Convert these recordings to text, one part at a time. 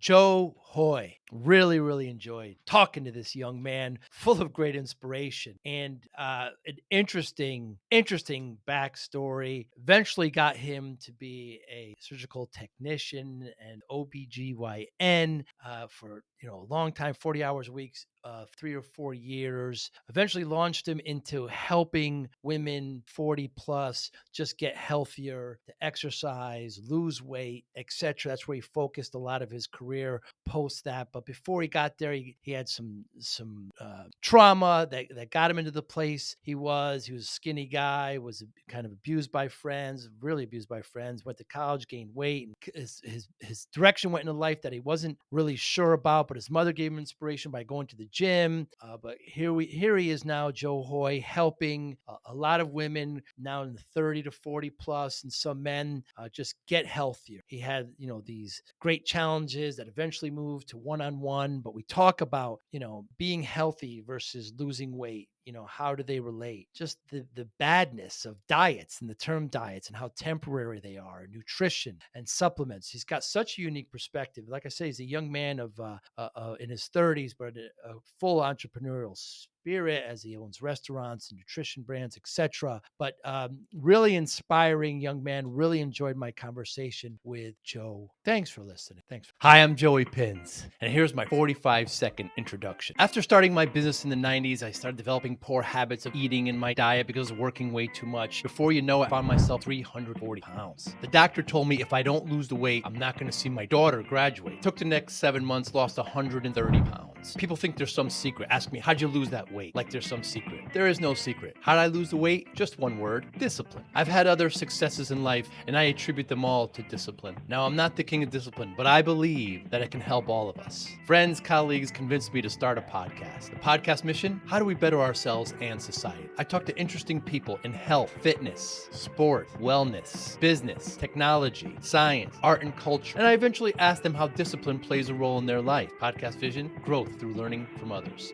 Joe Hoye. Really, really enjoyed talking to this young man, full of great inspiration and an interesting backstory. Eventually got him to be a surgical technician and OBGYN for a long time, 40 hours a week, 3 or 4 years. Eventually launched him into helping women 40 plus just get healthier, to exercise, lose weight, etc. That's where he focused a lot of his career post that. But before he got there, he had some trauma that got him into the place he was. He was a skinny guy, was kind of abused by friends, really abused by friends, went to college, gained weight, and his direction went into life that he wasn't really sure about, but his mother gave him inspiration by going to the gym. But here he is now, Joe Hoye, helping a lot of women now in the 30 to 40 plus, and some men just get healthier. He had, these great challenges that eventually moved to one-on-one, but we talk about, being healthy versus losing weight. How do they relate? Just the badness of diets and the term diets and how temporary they are, nutrition and supplements. He's got such a unique perspective. Like I say, he's a young man of in his 30s, but a full entrepreneurial spirit as he owns restaurants and nutrition brands, etc. But really inspiring young man. Really enjoyed my conversation with Joe. Thanks for listening. Thanks. Hi, I'm Joey Pinz, and here's my 45-second introduction. After starting my business in the 90s, I started developing poor habits of eating in my diet because I was working way too much. Before you know it, I found myself 340 pounds. The doctor told me if I don't lose the weight, I'm not going to see my daughter graduate. Took the next 7 months, lost 130 pounds. People think there's some secret. Ask me, how'd you lose that weight? Like there's some secret. There is no secret. How'd I lose the weight? Just one word: discipline. I've had other successes in life, and I attribute them all to discipline. Now, I'm not the king of discipline, but I believe that it can help all of us. Friends, colleagues convinced me to start a podcast. The podcast mission: how do we better ourselves and society? I talk to interesting people in health, fitness, sport, wellness, business, technology, science, art, and culture. And I eventually ask them how discipline plays a role in their life. Podcast vision: growth through learning from others.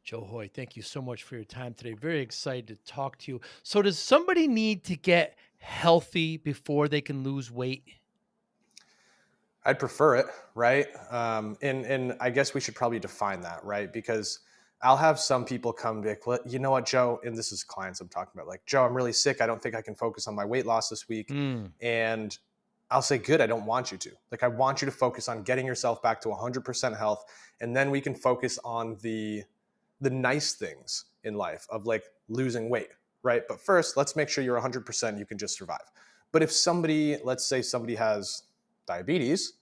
Joe Hoye, thank you so much for your time today. Very excited to talk to you. So does somebody need to get healthy before they can lose weight? I'd prefer it, right? And I guess we should probably define that, right? Because I'll have some people come back, well, you know what, Joe, and this is clients I'm talking about, like, Joe, I'm really sick. I don't think I can focus on my weight loss this week. And I'll say, good, I don't want you to. Like, I want you to focus on getting yourself back to 100% health. And then we can focus on the nice things in life of like losing weight, right? But first, let's make sure you're 100%, you can just survive. But if somebody, let's say somebody has diabetes,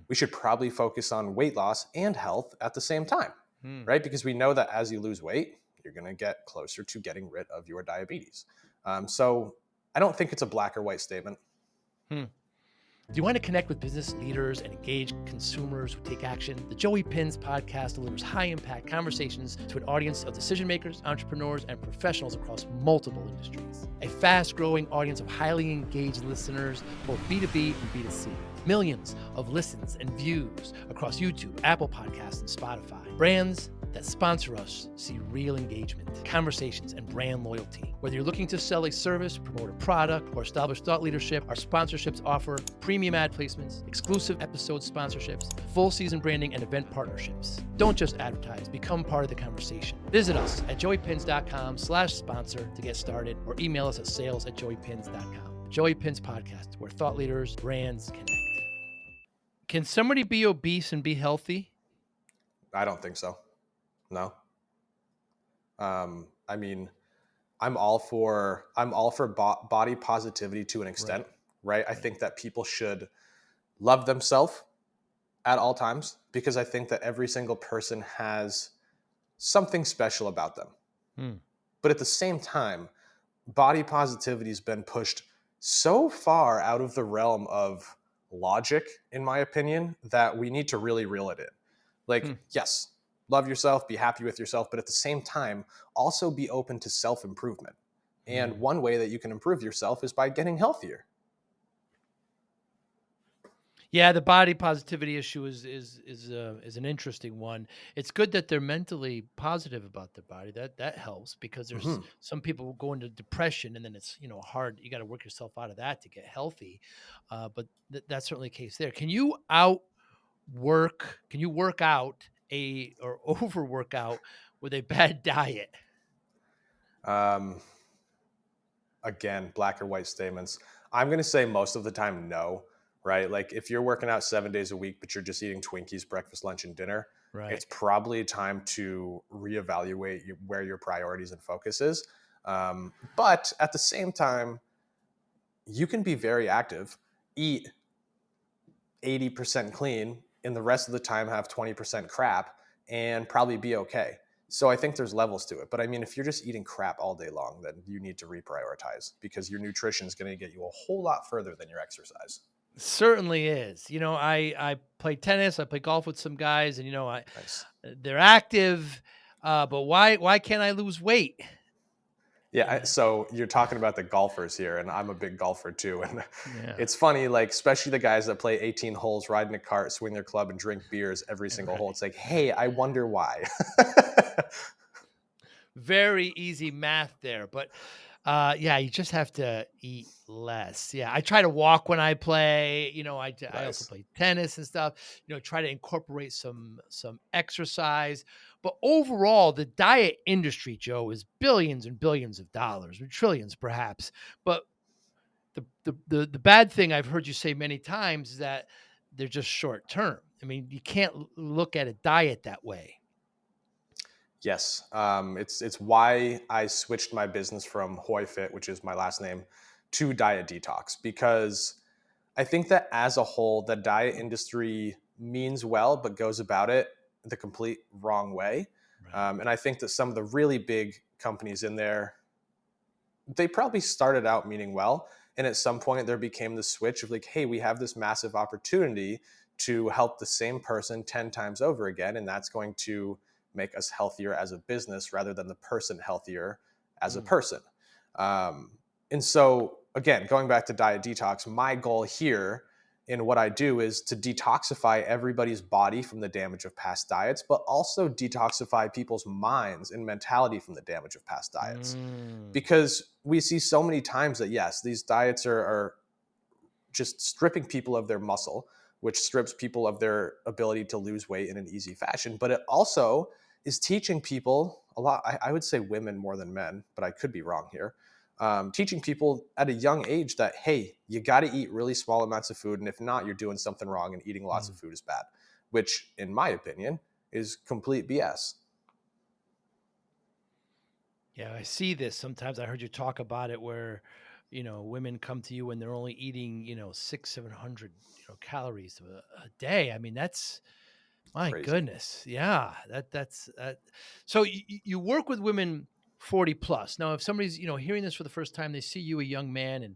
we should probably focus on weight loss and health at the same time, right? Because we know that as you lose weight, you're going to get closer to getting rid of your diabetes. So I don't think it's a black or white statement. Do you want to connect with business leaders and engage consumers who take action? The Joey Pinz podcast delivers high-impact conversations to an audience of decision makers, entrepreneurs, and professionals across multiple industries. A fast-growing audience of highly engaged listeners, both B2B and B2C. Millions of listens and views across YouTube, Apple Podcasts, and Spotify. Brands that sponsor us see real engagement, conversations, and brand loyalty. Whether you're looking to sell a service, promote a product, or establish thought leadership, our sponsorships offer premium ad placements, exclusive episode sponsorships, full season branding, and event partnerships. Don't just advertise, become part of the conversation. Visit us at joeypinz.com/sponsor to get started, or email us at sales@joeypinz.com. Joey Pinz Podcast, where thought leaders, brands connect. Can somebody be obese and be healthy? I don't think so. No. I mean, I'm all for body positivity to an extent, right? I think that people should love themselves at all times, because I think that every single person has something special about them. But at the same time, body positivity has been pushed so far out of the realm of logic, in my opinion, that we need to really reel it in. Like, yes, love yourself, be happy with yourself, but at the same time, also be open to self-improvement. And one way that you can improve yourself is by getting healthier. Yeah, the body positivity issue is an interesting one. It's good that they're mentally positive about their body. That helps because there's Hmm. some people who go into depression and then it's hard. You got to work yourself out of that to get healthy. But that's certainly the case there. Can you work out a or overwork out with a bad diet? Um, Again, black or white statements. I'm going to say most of the time, no, right? Like if you're working out 7 days a week, but you're just eating Twinkies, breakfast, lunch, and dinner, Right. it's probably time to reevaluate where your priorities and focus is. But at the same time, you can be very active, eat 80% clean, and the rest of the time have 20% crap and probably be okay. So I think there's levels to it. But I mean, if you're just eating crap all day long, then you need to reprioritize because your nutrition is going to get you a whole lot further than your exercise. Certainly is. I play tennis, I play golf with some guys, and I Nice. they're active, but why can't I lose weight? Yeah. And So you're talking about the golfers here, and I'm a big golfer too. And yeah, it's funny, like, especially the guys that play 18 holes, ride in a cart, swing their club, and drink beers every single hole. right, It's like, hey, right. I wonder why. Very easy math there, but yeah, you just have to eat less. Yeah, I try to walk when I play. I also Nice. play tennis and stuff. Try to incorporate some exercise. But overall, the diet industry, Joe, is billions and billions of dollars, or trillions perhaps. But the bad thing I've heard you say many times is that they're just short term. I mean, you can't look at a diet that way. Yes, it's why I switched my business from Hoye Fit, which is my last name, to Diet Detox because I think that as a whole, the diet industry means well, but goes about it the complete wrong way. Right. And I think that some of the really big companies in there, they probably started out meaning well, and at some point there became the switch of like, hey, we have this massive opportunity to help the same person 10 times over again, and that's going to make us healthier as a business rather than the person healthier as a Mm. person. And so again, going back to Diet Detox, my goal here in what I do is to detoxify everybody's body from the damage of past diets, but also detoxify people's minds and mentality from the damage of past diets, Mm. because we see so many times that yes, these diets are just stripping people of their muscle, which strips people of their ability to lose weight in an easy fashion. But it also is teaching people a lot. I would say women more than men, but I could be wrong here. Teaching people at a young age that, hey, you got to eat really small amounts of food. And if not, you're doing something wrong and eating lots of Mm. food is bad, which, in my opinion, is complete BS. Yeah, I see this sometimes. I heard you talk about it where, women come to you and they're only eating, 700, calories a day. I mean, that's my Crazy. goodness. Yeah, that's so you work with women 40 plus. Now, if somebody's, hearing this for the first time, they see you a young man and,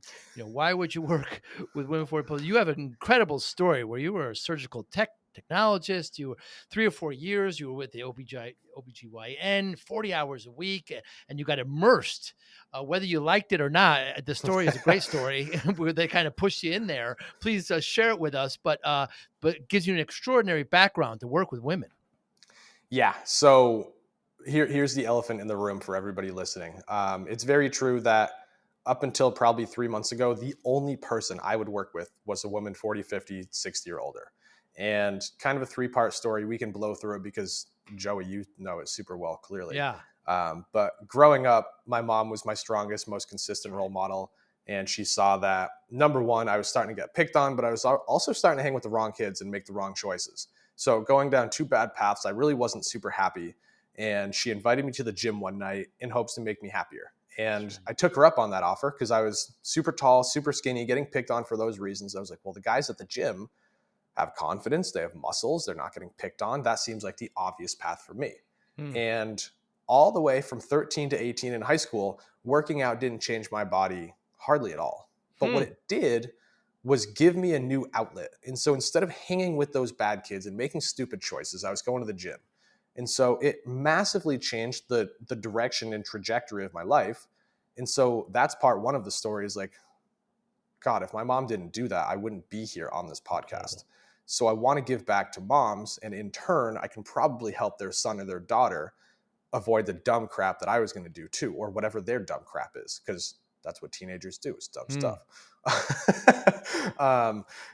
why would you work with women 40 plus? You have an incredible story where you were a surgical technologist. You were 3 or 4 years, you were with the OBGYN 40 hours a week and you got immersed. Whether you liked it or not, the story is a great story where they kind of push you in there. Please share it with us. But it gives you an extraordinary background to work with women. Yeah. So here's the elephant in the room for everybody listening. It's very true that up until probably 3 months ago, the only person I would work with was a woman 40, 50, 60 or older. And kind of a three-part story. We can blow through it because Joey, you know it super well, clearly. Yeah. But growing up, my mom was my strongest, most consistent role model. And she saw that, number one, I was starting to get picked on, but I was also starting to hang with the wrong kids and make the wrong choices. So going down two bad paths, I really wasn't super happy. And she invited me to the gym one night in hopes to make me happier. And Sure. I took her up on that offer because I was super tall, super skinny, getting picked on for those reasons. I was like, well, the guys at the gym have confidence, they have muscles, they're not getting picked on. That seems like the obvious path for me. Hmm. And all the way from 13 to 18 in high school, working out didn't change my body hardly at all. But what Hmm. it did was give me a new outlet. And so instead of hanging with those bad kids and making stupid choices, I was going to the gym. And so it massively changed the direction and trajectory of my life. And so that's part one of the story is like God, if my mom didn't do that, I wouldn't be here on this Incredible. podcast. So I want to give back to moms, and in turn, I can probably help their son or their daughter avoid the dumb crap that I was going to do too, or whatever their dumb crap is, because that's what teenagers do, is dumb Hmm. stuff.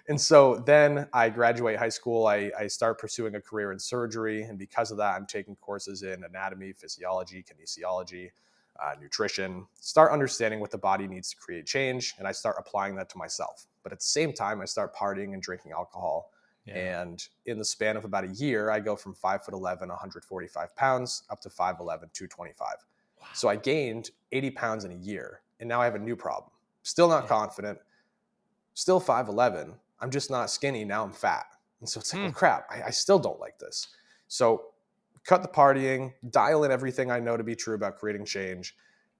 And so then I graduate high school. I start pursuing a career in surgery. And because of that, I'm taking courses in anatomy, physiology, kinesiology, nutrition, start understanding what the body needs to create change. And I start applying that to myself. But at the same time, I start partying and drinking alcohol. Yeah. And in the span of about a year, I go from 5'11", 145 pounds up to 5'11", 225. So Wow. I gained 80 pounds in a year. And now I have a new problem. Still not Yeah. confident, still 5'11". I'm just not skinny. Now I'm fat. And so it's like, Hmm. well, crap, I still don't like this. So cut the partying, dial in everything I know to be true about creating change,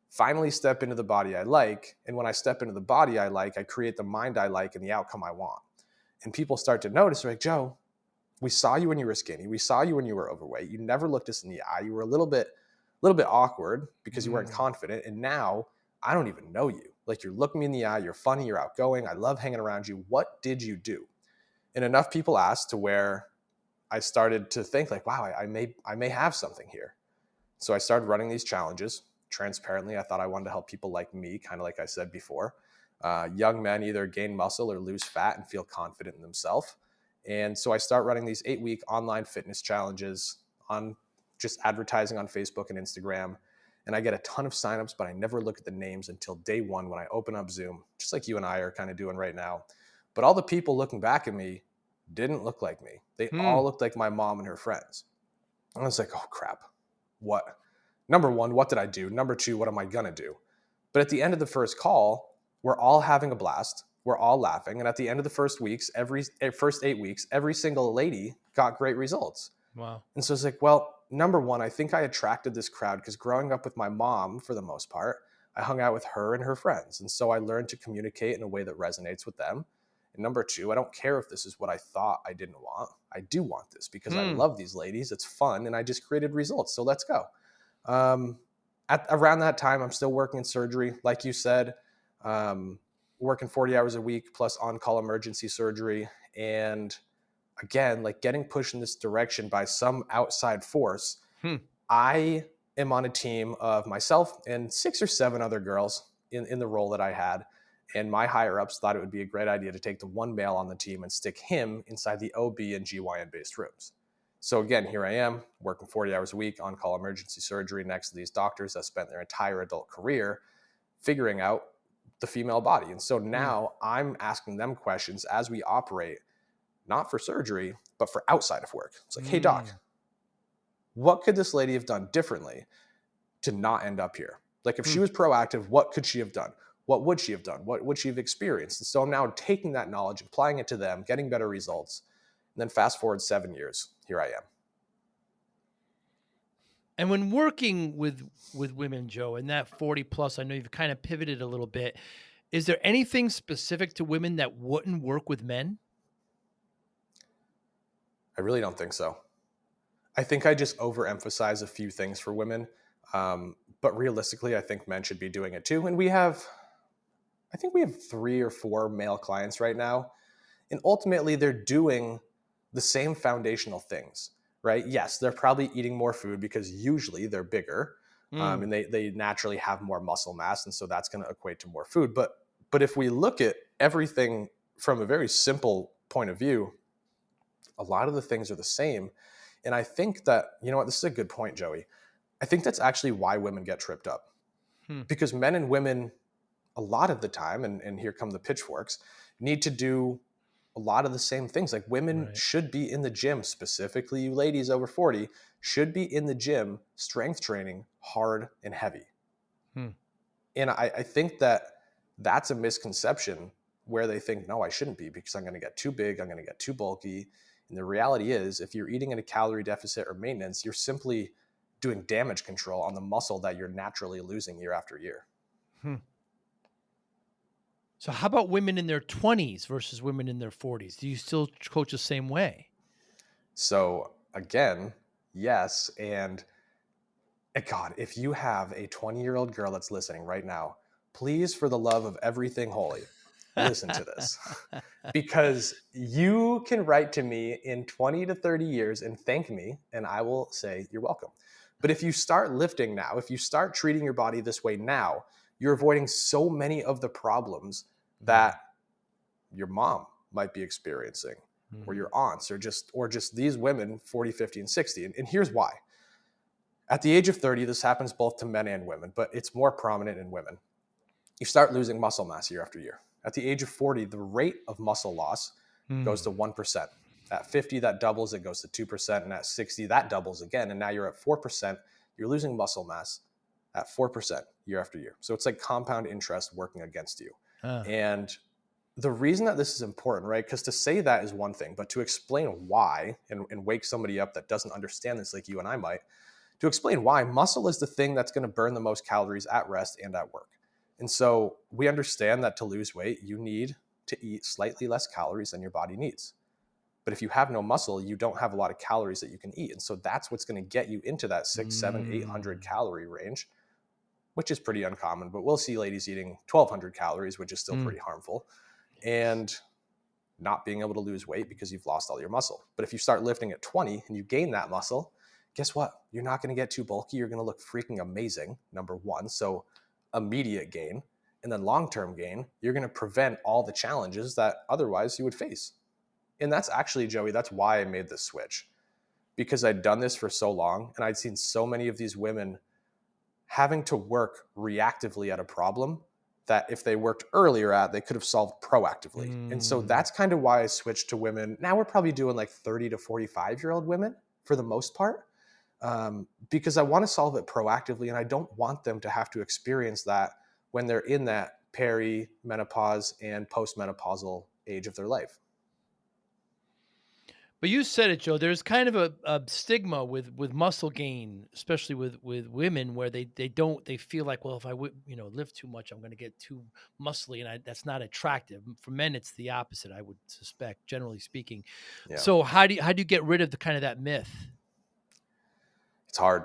finally step into the body I like. And when I step into the body I like, I create the mind I like and the outcome I want. And people start to notice, they're like, Joe, we saw you when you were skinny. We saw you when you were overweight. You never looked us in the eye. You were a little bit awkward because you weren't Hmm. confident. And now I don't even know you. Like, you're looking me in the eye. You're funny. You're outgoing. I love hanging around you. What did you do? And enough people asked to where I started to think like, wow, I may have something here. So I started running these challenges transparently. I thought I wanted to help people like me, kind of like I said before. Young men either gain muscle or lose fat and feel confident in themselves. And so I start running these 8-week online fitness challenges on just advertising on Facebook and Instagram. And I get a ton of signups, but I never look at the names until day one when I open up Zoom, just like you and I are kind of doing right now. But all the people looking back at me didn't look like me. They Hmm. all looked like my mom and her friends. And I was like, oh crap, what? Number one, what did I do? Number two, what am I going to do? But at the end of the first call, we're all having a blast. We're all laughing. And at the end of the first 8 weeks, every single lady got great results. Wow. And so it's like, well, number one, I think I attracted this crowd because growing up with my mom, for the most part, I hung out with her and her friends. And so I learned to communicate in a way that resonates with them. And number two, I don't care if this is what I thought I didn't want. I do want this because I Hmm. love these ladies. It's fun. And I just created results. So let's go. Um, around that time, I'm still working in surgery, like you said, um, working 40 hours a week plus on-call emergency surgery. And again, like getting pushed in this direction by some outside force. Hmm. I am on a team of myself and 6 or 7 other girls in the role that I had. And my higher ups thought it would be a great idea to take the one male on the team and stick him inside the OB and GYN based rooms. So again, here I am working 40 hours a week on call emergency surgery next to these doctors that spent their entire adult career figuring out the female body. And so Hmm. now I'm asking them questions as we operate, not for surgery, but for outside of work. It's like, hey, doc, Hmm. what could this lady have done differently to not end up here? Like, if Hmm. she was proactive, what could she have done? What would she have done? What would she have experienced? And so I'm now taking that knowledge, applying it to them, getting better results. And then fast forward 7 years, here I am. And when working with women, Joe, and that 40 plus, I know you've kind of pivoted a little bit. Is there anything specific to women that wouldn't work with men? I really don't think so. I think I just overemphasize a few things for women. But realistically, I think men should be doing it too. And I think we have 3 or 4 male clients right now. And ultimately, they're doing the same foundational things, right? Yes, they're probably eating more food because usually they're bigger, Hmm. and they naturally have more muscle mass. And so that's going to equate to more food. But if we look at everything from a very simple point of view, a lot of the things are the same. And I think that, you know what, this is a good point, Joey. I think that's actually why women get tripped up, Hmm. because men and women, a lot of the time, and here come the pitchforks, need to do a lot of the same things. Like, women Right. should be in the gym, specifically you ladies over 40, should be in the gym, strength training hard and heavy. Hmm. And I think that that's a misconception where they think, no, I shouldn't be because I'm going to get too big, I'm going to get too bulky. And the reality is, if you're eating in a calorie deficit or maintenance, you're simply doing damage control on the muscle that you're naturally losing year after year. Hmm. So how about women in their 20s versus women in their 40s? Do you still coach the same way? So again, yes. And God, if you have a 20-year-old girl that's listening right now, please, for the love of everything holy, listen to this. Because you can write to me in 20 to 30 years and thank me, and I will say, you're welcome. But if you start lifting now, if you start treating your body this way now, you're avoiding so many of the problems Mm, that your mom might be experiencing, or mhm, your aunts, or just these women 40, 50, and 60. And here's why. At the age of 30, this happens both to men and women, but it's more prominent in women. You start losing muscle mass year after year. At the age of 40, the rate of muscle loss goes mm. to 1%. At 50, that doubles, it goes to 2%. And at 60, that doubles again. And now you're at 4%. You're losing muscle mass at 4% year after year. So it's like compound interest working against you. Uh, And the reason that this is important, right? Because to say that is one thing, but to explain why and wake somebody up that doesn't understand this, like you and I might, to explain why muscle is the thing that's going to burn the most calories at rest and at work. And so we understand that to lose weight, you need to eat slightly less calories than your body needs. But if you have no muscle, you don't have a lot of calories that you can eat. And so that's what's going to get you into that 6, 7, 800 mm, calorie range, which is pretty uncommon. But we'll see ladies eating 1,200 calories, which is still mm. pretty harmful, and not being able to lose weight because you've lost all your muscle. But if you start lifting at 20 and you gain that muscle, guess what? You're not going to get too bulky. You're going to look freaking amazing, number one. So immediate gain. And then long-term gain, you're going to prevent all the challenges that otherwise you would face. And that's actually, Joey, that's why I made this switch, because I'd done this for so long and I'd seen so many of these women having to work reactively at a problem that if they worked earlier at, they could have solved proactively. And so Mm. that's kind of why I switched to women. Now we're probably doing like 30 to 45-year-old women for the most part, because I want to solve it proactively and I don't want them to have to experience that when they're in that perimenopause and postmenopausal age of their life. But you said it, Joe. There's kind of a stigma with muscle gain, especially with women, where they feel like, well, if I would lift too much, I'm going to get too muscly, and that's not attractive. For men, it's the opposite, I would suspect, generally speaking. Yeah, So how do you get rid of the kind of that myth? it's hard.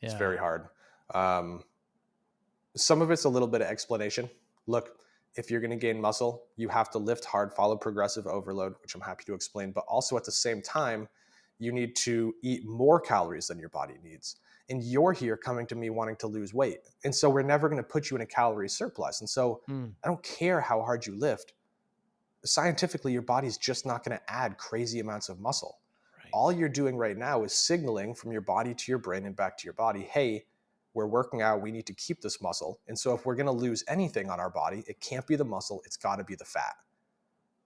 It's Yeah. very hard. Um, some of it's a little bit of explanation. Look, if you're going to gain muscle, you have to lift hard, follow progressive overload, which I'm happy to explain. But also at the same time, you need to eat more calories than your body needs. And you're here coming to me wanting to lose weight. And so we're never going to put you in a calorie surplus. And so Mm, I don't care how hard you lift. Scientifically, your body's just not going to add crazy amounts of muscle. All right. you're doing right now is signaling from your body to your brain and back to your body, hey, we're working out, we need to keep this muscle. And so if we're going to lose anything on our body, it can't be the muscle, it's got to be the fat.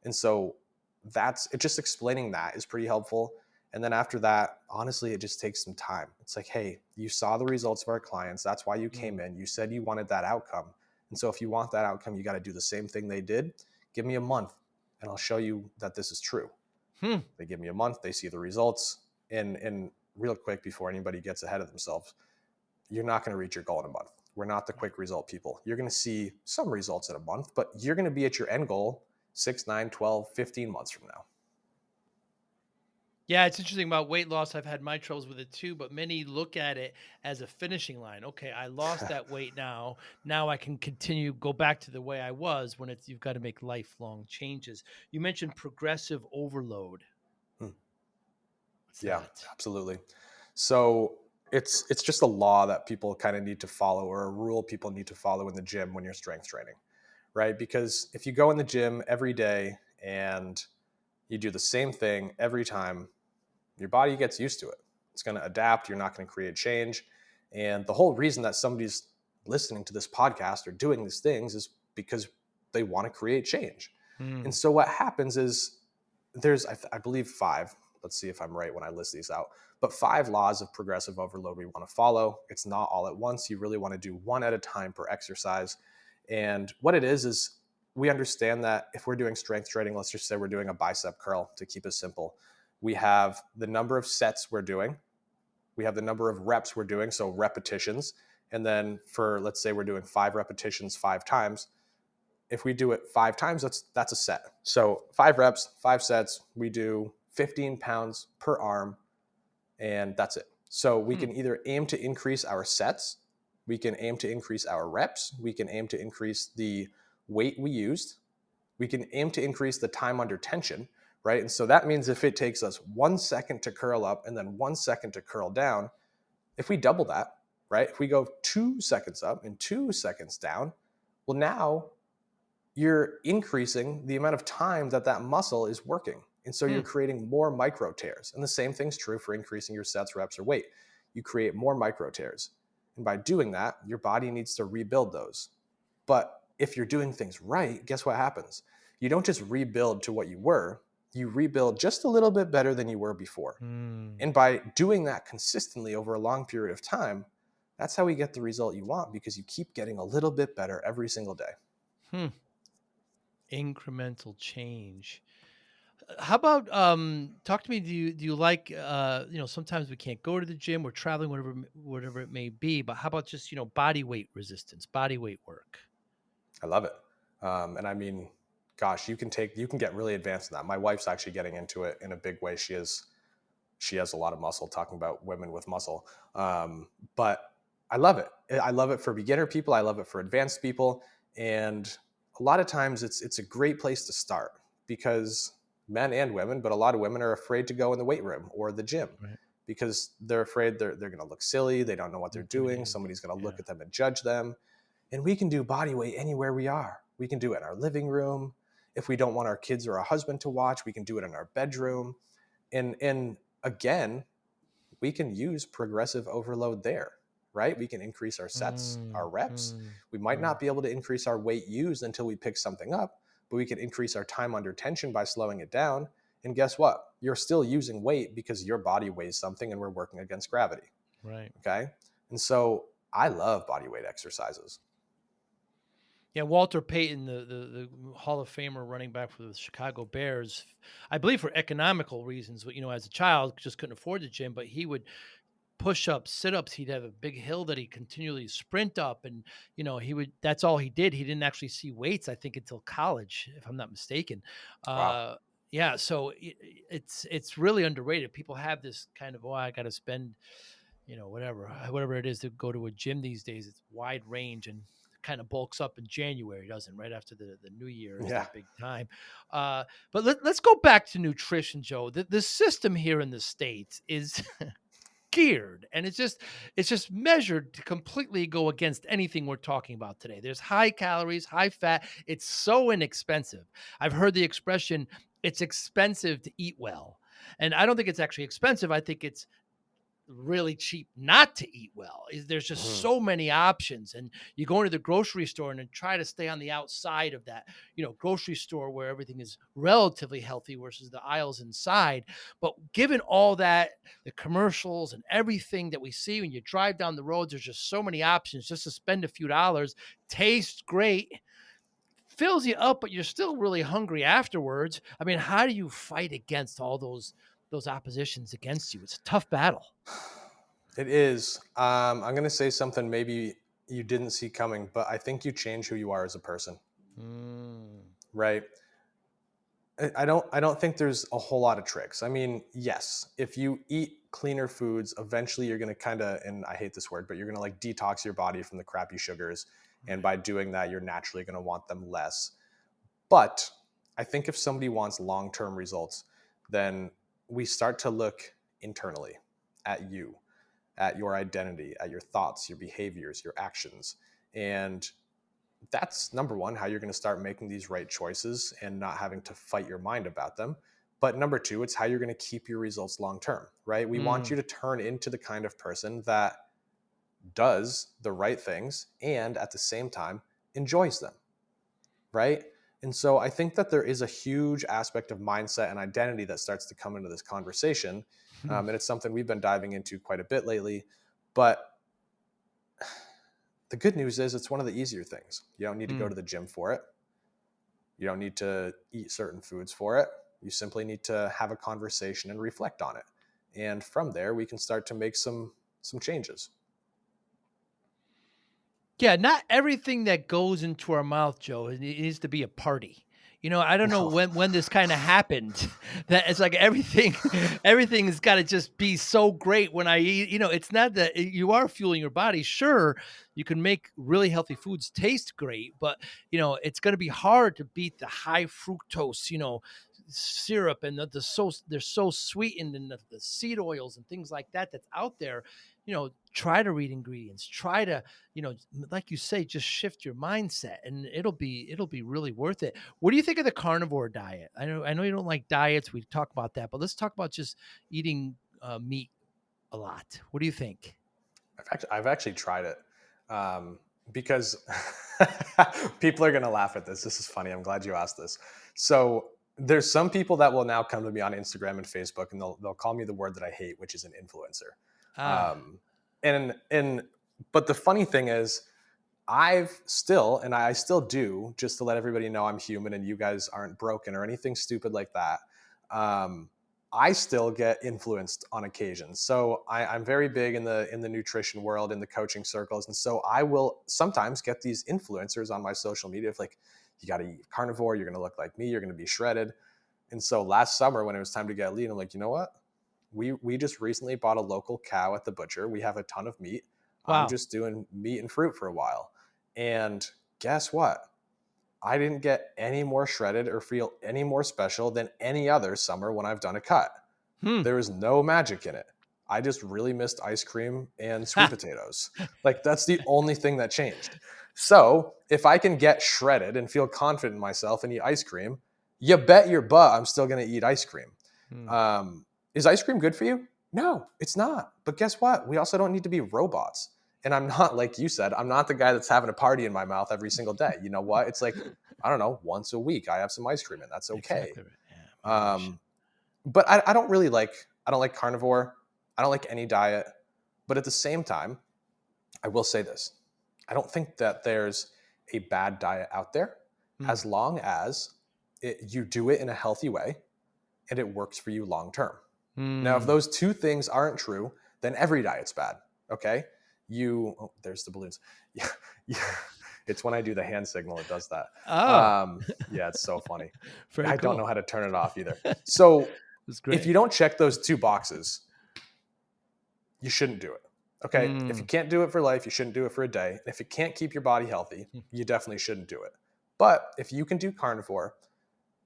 And so that's it. Just explaining that is pretty helpful. And then after that, honestly, it just takes some time. It's like, hey, you saw the results of our clients. That's why you came Mm, in. You said you wanted that outcome. And so if you want that outcome, you got to do the same thing they did. Give me a month and I'll show you that this is true. hmm. They give me a month, they see the results. And real quick, before anybody gets ahead of themselves, you're not going to reach your goal in a month. We're not the quick result people. You're going to see some results in a month, but you're going to be at your end goal 6, 9, 12, 15 months from now. Yeah, it's interesting about weight loss. I've had my troubles with it too, but many look at it as a finishing line. Okay, I lost that weight now. Now I can continue, go back to the way I was when you've got to make lifelong changes. You mentioned progressive overload. What's Yeah, that? absolutely. So it's just a law that people kind of need to follow, or a rule people need to follow in the gym when you're strength training, right? Because if you go in the gym every day and you do the same thing every time, your body gets used to it. It's going to adapt. You're not going to create change. And the whole reason that somebody's listening to this podcast or doing these things is because they want to create change. And Hmm. so what happens is there's, I believe, five. Let's see if I'm right when I list these out. But five laws of progressive overload we want to follow. It's not all at once. You really want to do one at a time per exercise. And what it is we understand that if we're doing strength training, let's just say we're doing a bicep curl to keep it simple. We have the number of sets we're doing. We have the number of reps we're doing, so repetitions. And then for, let's say we're doing 5 repetitions 5 times. If we do it 5 times, that's a set. So 5 reps, 5 sets, we do 15 pounds per arm, and that's it. So we Hmm. can either aim to increase our sets, we can aim to increase our reps, we can aim to increase the weight we used, We can aim to increase the time under tension, right? And so that means if it takes us 1 second to curl up and then 1 second to curl down, if we double that, right? If we go 2 seconds up and 2 seconds down, well, now you're increasing the amount of time that that muscle is working. And so you're Hmm. creating more micro tears. And the same thing's true for increasing your sets, reps, or weight. You create more micro tears. And by doing that, your body needs to rebuild those. But if you're doing things right, guess what happens? You don't just rebuild to what you were, you rebuild just a little bit better than you were before. Hmm. And by doing that consistently over a long period of time, that's how we get the result you want, because you keep getting a little bit better every single day. Hmm. Incremental change. How about talk to me, do you like sometimes we can't go to the gym, we're traveling, whatever it may be, but how about just, body weight resistance, body weight work? I love it. And I mean, gosh, you can get really advanced in that. My wife's actually getting into it in a big way. She has a lot of muscle, talking about women with muscle. But I love it. I love it for beginner people. I love it for advanced people. And a lot of times it's a great place to start, because men and women, but a lot of women are afraid to go in the weight room or the gym Right. because they're afraid they're going to look silly. They don't know what they're doing. Intimidated. Somebody's going to look Yeah. at them and judge them. And we can do body weight anywhere we are. We can do it in our living room. If we don't want our kids or our husband to watch, we can do it in our bedroom. And again, we can use progressive overload there, right? We can increase our sets, Mm, our reps. mm, We might mm. not be able to increase our weight used until we pick something up, but we can increase our time under tension by slowing it down. And guess what? You're still using weight because your body weighs something and we're working against gravity. Right. Okay. And so I love body weight exercises. Yeah, Walter Payton, the Hall of Famer running back for the Chicago Bears, I believe for economical reasons, as a child, just couldn't afford the gym, but he would push ups, sit ups. He'd have a big hill that he continually sprint up. And, that's all he did. He didn't actually see weights, I think, until college, if I'm not mistaken. Wow. Uh, yeah. So it's really underrated. People have this kind of, oh, I got to spend, whatever it is to go to a gym these days. It's wide range and kind of bulks up in January, doesn't, right after the new year is Yeah. that big time. But let's go back to nutrition, Joe. The system here in the States is geared, and it's just measured to completely go against anything we're talking about today. There's high calories, high fat. It's so inexpensive. I've heard the expression, it's expensive to eat well. And I don't think it's actually expensive. I think it's really cheap not to eat well. There's just Mhm. so many options, and you go into the grocery store and try to stay on the outside of that grocery store where everything is relatively healthy versus the aisles inside. But given all that, the commercials and everything that we see when you drive down the roads, there's just so many options just to spend a few dollars. Tastes great, fills you up, but you're still really hungry afterwards. I mean, how do you fight against all those oppositions against you? It's a tough battle. It is. I'm going to say something maybe you didn't see coming, but I think you change who you are as a person, Mm. right? I don't think there's a whole lot of tricks. I mean, yes, if you eat cleaner foods, eventually you're going to kind of, and I hate this word, but you're going to like detox your body from the crappy sugars. And Right. by doing that, you're naturally going to want them less. But I think if somebody wants long-term results, then we start to look internally at you, at your identity, at your thoughts, your behaviors, your actions. And that's number one, how you're going to start making these right choices and not having to fight your mind about them. But number two, it's how you're going to keep your results long term, right? We want you Mm. to turn into the kind of person that does the right things and at the same time enjoys them, right? And so I think that there is a huge aspect of mindset and identity that starts to come into this conversation. And it's something we've been diving into quite a bit lately. But the good news is it's one of the easier things. You don't need to go Mm. to the gym for it. You don't need to eat certain foods for it. You simply need to have a conversation and reflect on it. And from there, we can start to make some changes. Yeah, not everything that goes into our mouth, Joe, it needs to be a party. I don't know No. when this kind of happened that it's like everything has got to just be so great when I eat. It's not that you are fueling your body. Sure, you can make really healthy foods taste great, but it's going to be hard to beat the high fructose, syrup and they're so sweetened, and the seed oils and things like that that's out there. Try to read ingredients, try to, like you say, just shift your mindset, and it'll be really worth it. What do you think of the carnivore diet? I know you don't like diets. We talk about that, but let's talk about just eating meat a lot. What do you think? I've actually tried it, because people are going to laugh at this. This is funny. I'm glad you asked this. So there's some people that will now come to me on Instagram and Facebook, and they'll call me the word that I hate, which is an influencer. Ah, Um, and but the funny thing is, I still do, just to let everybody know I'm human and you guys aren't broken or anything stupid like that. Um, I still get influenced on occasion. So I'm very big in the nutrition world, in the coaching circles. And so I will sometimes get these influencers on my social media of like, you got to eat carnivore. You're going to look like me. You're going to be shredded. And so last summer when it was time to get lean, I'm like, you know what? We just recently bought a local cow at the butcher. We have a ton of meat. I'm wow. just doing meat and fruit for a while. And guess what? I didn't get any more shredded or feel any more special than any other summer when I've done a cut. Hmm. There was no magic in it. I just really missed ice cream and sweet potatoes. Like, that's the only thing that changed. So if I can get shredded and feel confident in myself and eat ice cream, you bet your butt I'm still going to eat ice cream. Hmm. Is ice cream good for you? No, it's not. But guess what? We also don't need to be robots. And I'm not, like you said, I'm not the guy that's having a party in my mouth every single day. You know what? It's like, I don't know, once a week I have some ice cream, and that's okay. Exactly right. Yeah, moderation. Um, but I don't really I don't like carnivore. I don't like any diet. But at the same time, I will say this. I don't think that there's a bad diet out there, Hmm. as long as you do it in a healthy way and it works for you long term. Now, if Hmm. those two things aren't true, then every diet's bad. Okay. There's the balloons. Yeah. Yeah. It's when I do the hand signal, it does that. Oh, Yeah, it's so funny. very I don't cool. know how to turn it off either. So It's if great. you don't check those two boxes, you shouldn't do it. Okay. If Hmm. you can't do it for life, you shouldn't do it for a day. If it can't keep your body healthy, you definitely shouldn't do it. But if you can do carnivore,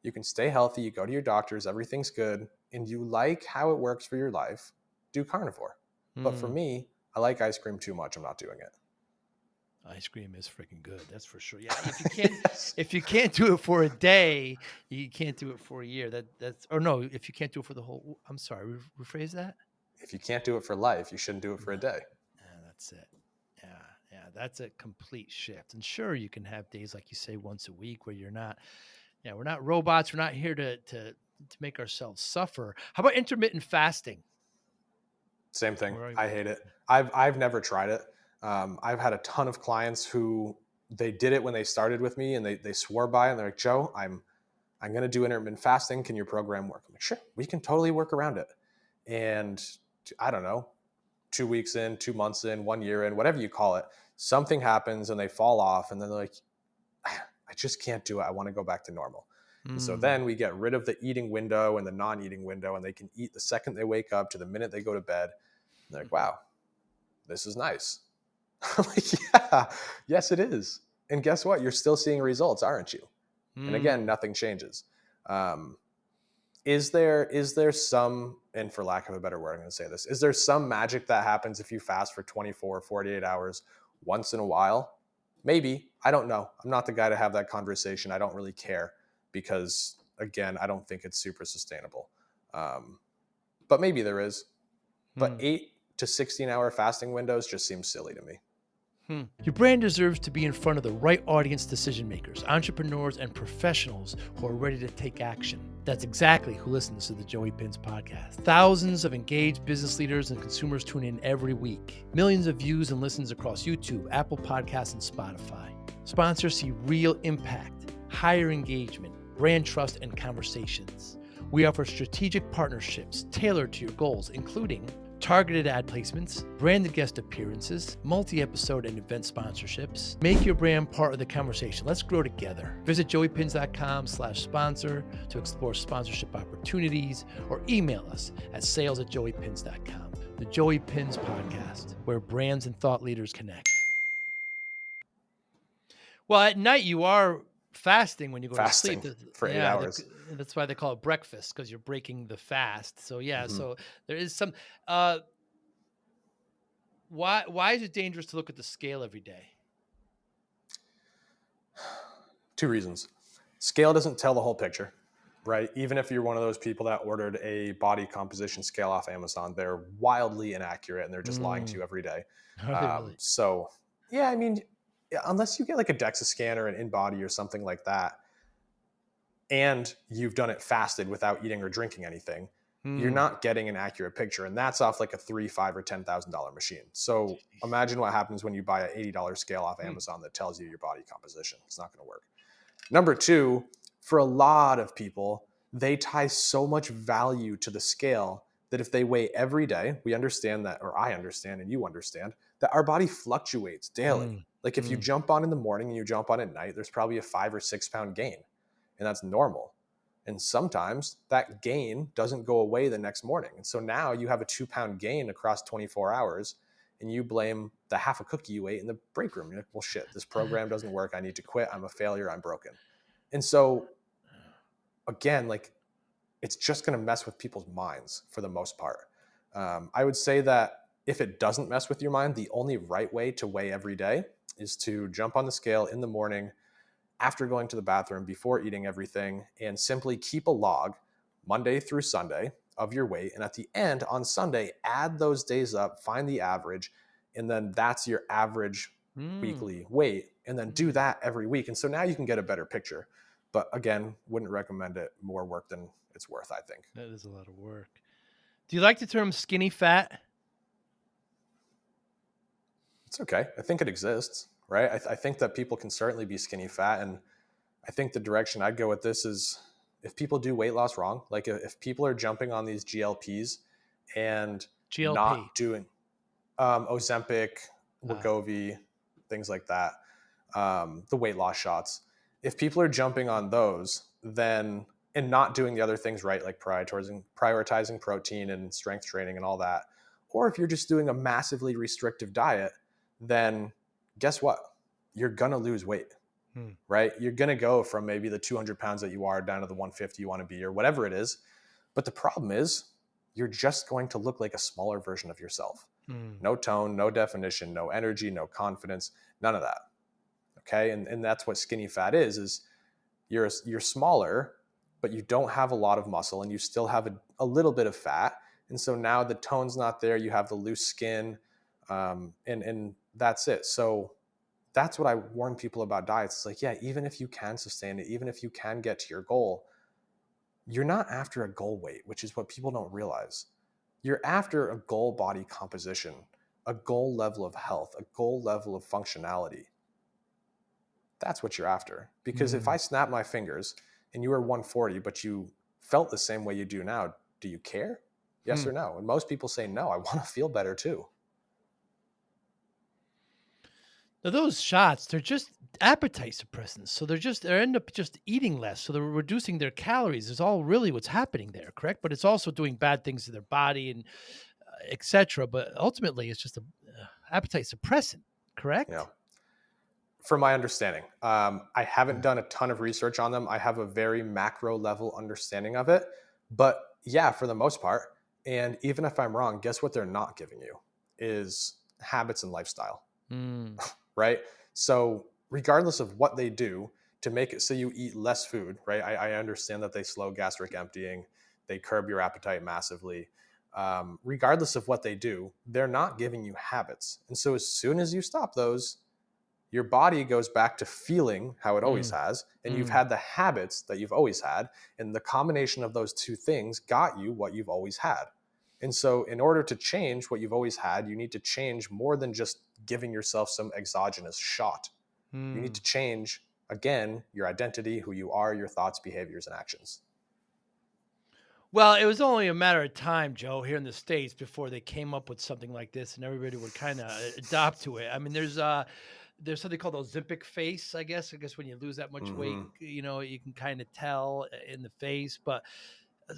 you can stay healthy, you go to your doctors, everything's good, and you like how it works for your life, do carnivore. But for Hmm. me, I like ice cream too much. I'm not doing it. Ice cream is freaking good. That's for sure. Yeah, Yes. if you can't do it for a day, you can't do it for a year. That's or no, if you can't do it for the whole. I'm sorry. Rephrase that. If you can't do it for life, you shouldn't do it for a No, day. yeah, that's it. Yeah, yeah, that's a complete shift. And sure, you can have days like you say once a week where you're not. Yeah, we're not robots. We're not here to make ourselves suffer. How about intermittent fasting? Same thing. Where are you I with hate that? it. I've never tried it. I've had a ton of clients who they did it when they started with me, and they swore by it, and they're like, Joe, I'm going to do intermittent fasting. Can your program work? I'm like, sure, we can totally work around it. And I don't know, 2 weeks in, 2 months in, 1 year in, whatever you call it, something happens and they fall off, and then they're like, I just can't do it. I want to go back to normal. And so Mm, then we get rid of the eating window and the non-eating window, and they can eat the second they wake up to the minute they go to bed. And they're like, wow, this is nice. I'm like, yeah, yes, it is. And guess what? You're still seeing results, aren't you? And again, mm. nothing changes. Um, is there some, and for lack of a better word, I'm going to say this, is there some magic that happens if you fast for 24 48 hours once in a while? Maybe. I don't know. I'm not the guy to have that conversation. I don't really care, because again, I don't think it's super sustainable. um, but maybe there is. But Hmm. 8 to 16 hour fasting windows just seems silly to me. Your brand deserves to be in front of the right audience decision makers, entrepreneurs, and professionals who are ready to take action. That's exactly who listens to the Joey Pinz podcast. Thousands of engaged business leaders and consumers tune in every week. Millions of views and listens across YouTube, Apple Podcasts, and Spotify. Sponsors see real impact, higher engagement, brand trust, and conversations. We offer strategic partnerships tailored to your goals, including targeted ad placements, branded guest appearances, multi-episode and event sponsorships. Make your brand part of the conversation. Let's grow together. Visit joeypinz.com/sponsor to explore sponsorship opportunities, or email us at sales@joeypinz.com. The Joey Pinz Podcast, where brands and thought leaders connect. Well, at night you are fasting when you go to sleep. Fasting for 8 hours. That's why they call it breakfast, because you're breaking the fast. So yeah, Mhm. so there is some. Uh, why is it dangerous to look at the scale every day? Two reasons. Scale doesn't tell the whole picture, right? Even if you're one of those people that ordered a body composition scale off Amazon, they're wildly inaccurate and they're just lying to Mm, you every day. are they really? So, yeah, I mean, yeah, unless you get like a DEXA scan or an InBody or something like that, and you've done it fasted without eating or drinking anything, you're Mm, not getting an accurate picture, and that's off like a $3, $5, or $10,000 machine. So imagine what happens when you buy an $80 scale off mm, Amazon that tells you your body composition. It's not going to work. Number two, for a lot of people, they tie so much value to the scale that if they weigh every day, we understand that, or I understand and you understand, that our body fluctuates daily. mm, Like if you mm, jump on in the morning and you jump on at night, there's probably a 5 or 6 pound gain, and that's normal. And sometimes that gain doesn't go away the next morning. And so now you have a 2 pound gain across 24 hours, and you blame the half a cookie you ate in the break room. You're like, well, shit, this program doesn't work. I need to quit. I'm a failure. I'm broken. And so, again, like it's just going to mess with people's minds for the most part. I would say that if it doesn't mess with your mind, the only right way to weigh every day is to jump on the scale in the morning after going to the bathroom, before eating everything, and simply keep a log Monday through Sunday of your weight. And at the end on Sunday, add those days up, find the average, and then that's your average mm, weekly weight. And then do mm. that every week. And so now you can get a better picture. But again, wouldn't recommend it. More work than it's worth, I think. That is a lot of work. Do you like the term skinny fat? It's okay. I think it exists, right? I think that people can certainly be skinny fat. And I think the direction I'd go with this is if people do weight loss wrong, like if people are jumping on these GLPs and GLP. not doing Ozempic, Uh, Wegovy, things like that, the weight loss shots, if people are jumping on those, then and not doing the other things right, like prioritizing protein and strength training and all that, or if you're just doing a massively restrictive diet, then guess what? You're gonna lose weight, hmm. right? You're going to go from maybe the 200 pounds that you are down to the 150 you want to be, or whatever it is. But the problem is, you're just going to look like a smaller version of yourself. Mm. No tone, no definition, no energy, no confidence, none of that. Okay. And that's what skinny fat is you're smaller, but you don't have a lot of muscle and you still have a little bit of fat. And so now the tone's not there. You have the loose skin, and that's it. So that's what I warn people about diets. It's like, yeah, even if you can sustain it, even if you can get to your goal, you're not after a goal weight, which is what people don't realize. You're after a goal body composition, a goal level of health, a goal level of functionality. That's what you're after. Because if I Mm. snap my fingers and you were 140, but you felt the same way you do now, do you care? Yes Hmm. or no? And most people say no. I want to feel better too. Now those shots, they're just appetite suppressants. So they end up just eating less. So they're reducing their calories. Is all really what's happening there, correct? But it's also doing bad things to their body and etc. But ultimately, it's just a appetite suppressant, You know, correct? from my understanding. I haven't done a ton of research on them. I have a very macro level understanding of it. But yeah, for the most part, and even if I'm wrong, guess what they're not giving you is habits and lifestyle, Mm. right? So, regardless of what they do to make it so you eat less food, right? I understand that they slow gastric emptying, they curb your appetite massively. Regardless of what they do, they're not giving you habits. And so, as soon as you stop those, your body goes back to feeling how it always Mm. has, and you've Mm. had the habits that you've always had, and the combination of those two things got you what you've always had. And so in order to change what you've always had, you need to change more than just giving yourself some exogenous shot. You need Mm. to change, again, your identity, who you are, your thoughts, behaviors, and actions. Well, it was only a matter of time, Joe, here in the States before they came up with something like this and everybody would kind of adopt to it. I mean, there's something called Ozempic face, I guess. I guess when you lose that much weight, Hmm. you can kind of tell in the face, but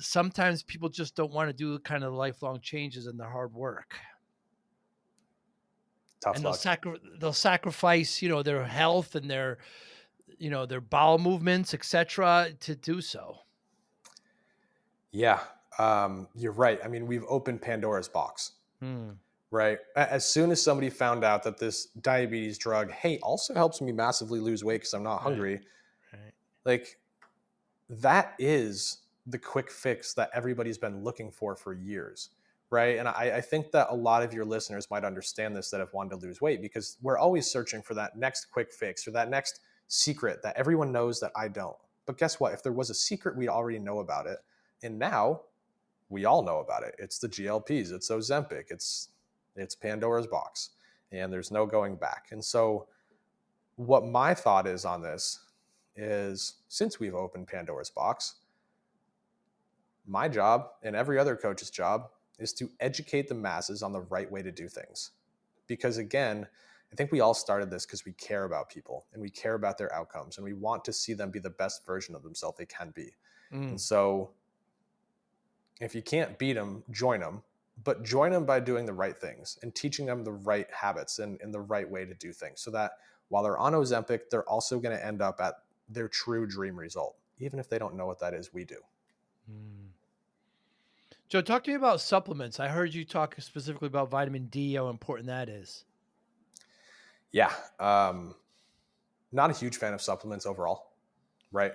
sometimes people just don't want to do kind of lifelong changes and the hard work. Tough And luck. they'll sacrifice, their health and their bowel movements, etc., to do so. Yeah, you're right. I mean, we've opened Pandora's box, Hmm. right? As soon as somebody found out that this diabetes drug, hey, also helps me massively lose weight because I'm not Right. hungry, Right. like that is the quick fix that everybody's been looking for years, right? And I think that a lot of your listeners might understand this that have wanted to lose weight because we're always searching for that next quick fix or that next secret that everyone knows that I don't. But guess what? If there was a secret, we'd already know about it. And now we all know about it. It's the GLPs, it's Ozempic, it's Pandora's box, and there's no going back. And so what my thought is on this is since we've opened Pandora's box, my job and every other coach's job is to educate the masses on the right way to do things. Because again, I think we all started this because we care about people and we care about their outcomes and we want to see them be the best version of themselves they can be. And Mm. so if you can't beat them, join them, but join them by doing the right things and teaching them the right habits and the right way to do things so that while they're on Ozempic, they're also going to end up at their true dream result. Even if they don't know what that is, we do. Mm. Joe, talk to me about supplements. I heard you talk specifically about vitamin D, how important that is. Yeah. Not a huge fan of supplements overall, right?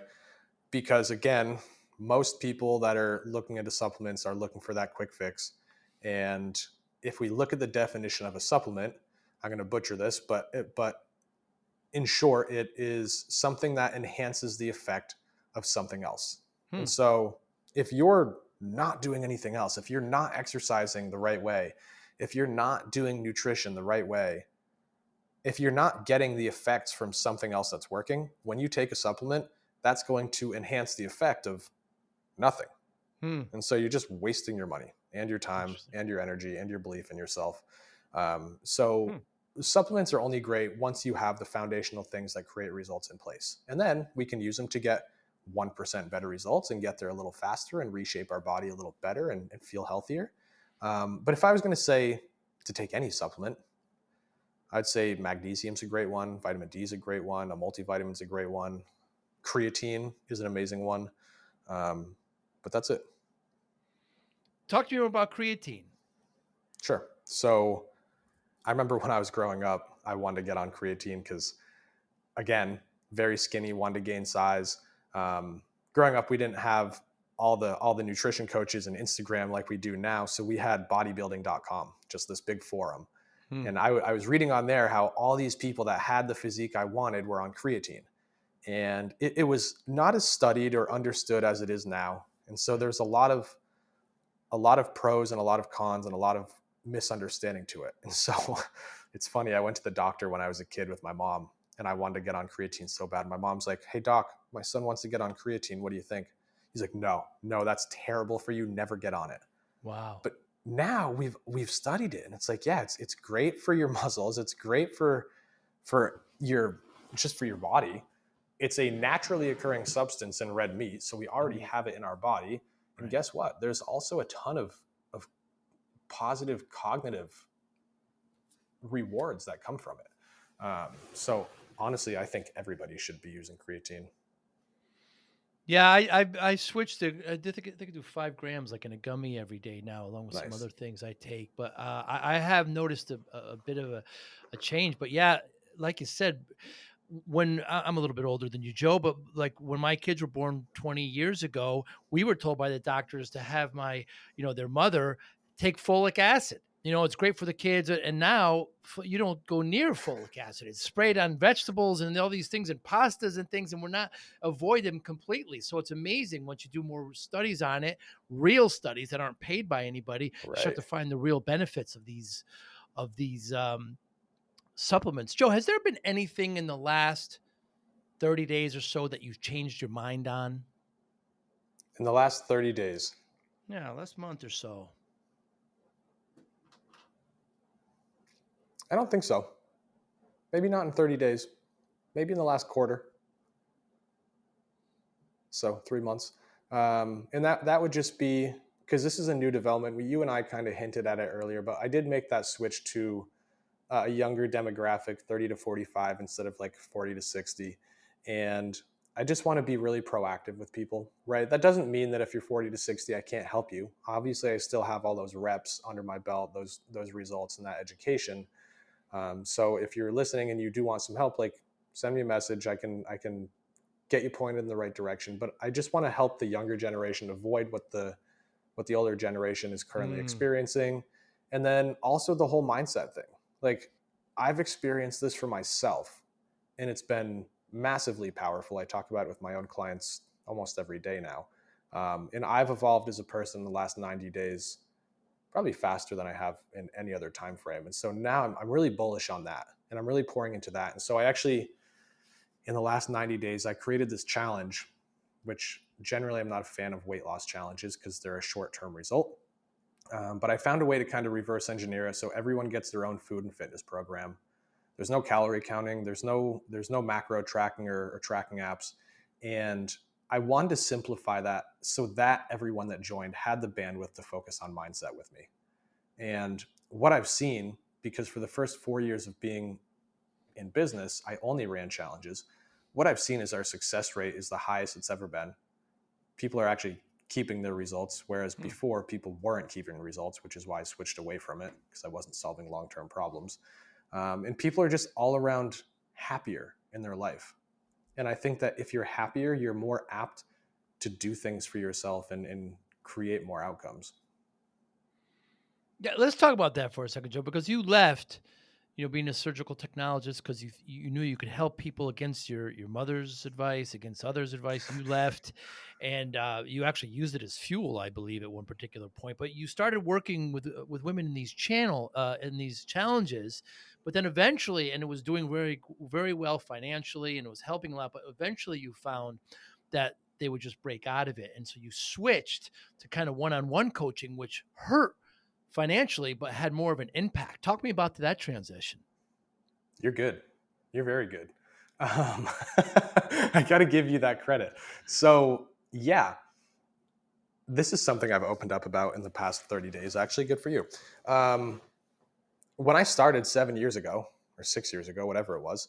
Because again, most people that are looking into supplements are looking for that quick fix. And if we look at the definition of a supplement, I'm going to butcher this, but in short, it is something that enhances the effect of something else. Hmm. And so if you're not doing anything else, if you're not exercising the right way, if you're not doing nutrition the right way, if you're not getting the effects from something else that's working, when you take a supplement, that's going to enhance the effect of nothing. Hmm. And so you're just wasting your money and your time Interesting. and your energy and your belief in yourself. So Hmm. supplements are only great once you have the foundational things that create results in place. And then we can use them to get 1% better results and get there a little faster and reshape our body a little better and feel healthier. But if I was going to say to take any supplement, I'd say magnesium's a great one, vitamin D is a great one, a multivitamin's a great one, creatine is an amazing one. Um, but that's it. Talk to me about creatine. Sure. So I remember when I was growing up, I wanted to get on creatine because, again, very skinny, wanted to gain size. Growing up, we didn't have all the nutrition coaches and Instagram like we do now, so we had bodybuilding.com, just this big forum. Hmm. And I was reading on there how all these people that had the physique I wanted were on creatine, and it was not as studied or understood as it is now. And so Right. there's a lot of pros and a lot of cons and a lot of misunderstanding to it. And so it's funny. I went to the doctor when I was a kid with my mom and I wanted to get on creatine so bad. My mom's like, "Hey doc, my son wants to get on creatine. What do you think?" He's like, "No, no, that's terrible for you. Never get on it." Wow. But now we've studied it and it's like, yeah, it's great for your muscles. It's great for your just for your body. It's a naturally occurring substance in red meat, so we already Hmm. have it in our body. And Right. guess what? There's also a ton of positive cognitive rewards that come from it. So honestly, I think everybody should be using creatine. Yeah, I switched to I think I do 5 grams like in a gummy every day now, along with some Nice. other things I take. But I have noticed a bit of a change. But yeah, like you said, when I'm a little bit older than you, Joe, but like when my kids were born 20 years ago, we were told by the doctors to have their mother take folic acid. It's great for the kids. And now you don't go near folic acid. It's sprayed on vegetables and all these things and pastas and things, and we're not avoid them completely. So it's amazing once you do more studies on it, real studies that aren't paid by anybody, you start Right. to find the real benefits of these supplements. Joe, has there been anything in the last 30 days or so that you've changed your mind on? In the last 30 days. Yeah, last month or so. I don't think so. Maybe not in 30 days. Maybe in the last quarter. So 3 months. And that would just be because this is a new development. You and I kind of hinted at it earlier, but I did make that switch to a younger demographic, 30 to 45 instead of like 40 to 60. And I just want to be really proactive with people, right? That doesn't mean that if you're 40 to 60, I can't help you. Obviously, I still have all those reps under my belt, those results and that education. So if you're listening and you do want some help, like send me a message. I can get you pointed in the right direction. But I just want to help the younger generation avoid what the older generation is currently Mm. experiencing. And then also the whole mindset thing. Like I've experienced this for myself and it's been massively powerful. I talk about it with my own clients almost every day now. And I've evolved as a person in the last 90 days, probably faster than I have in any other time frame. And so now I'm really bullish on that and I'm really pouring into that. And so I actually, in the last 90 days, I created this challenge, which generally I'm not a fan of weight loss challenges because they're a short term result. But I found a way to kind of reverse engineer it so everyone gets their own food and fitness program. There's no calorie counting. There's no macro tracking or tracking apps. And I wanted to simplify that so that everyone that joined had the bandwidth to focus on mindset with me. And what I've seen, because for the first 4 years of being in business, I only ran challenges. What I've seen is our success rate is the highest it's ever been. People are actually keeping their results, whereas Hmm. before people weren't keeping results, which is why I switched away from it because I wasn't solving long-term problems. And people are just all around happier in their life. And I think that if you're happier, you're more apt to do things for yourself and create more outcomes. Yeah, let's talk about that for a second, Joe, because you left, being a surgical technologist because you knew you could help people against your mother's advice, against others' advice. You left, and you actually used it as fuel, I believe, at one particular point. But you started working with women in in these challenges, but then eventually, and it was doing very well financially, and it was helping a lot. But eventually, you found that they would just break out of it, and so you switched to kind of one-on-one coaching, which hurt financially, but had more of an impact. Talk to me about that transition. You're good. You're very good. Um, I got to give you that credit. So, yeah, this is something I've opened up about in the past 30 days. Actually, good for you. Um, when I started 7 years ago or 6 years ago, whatever it was,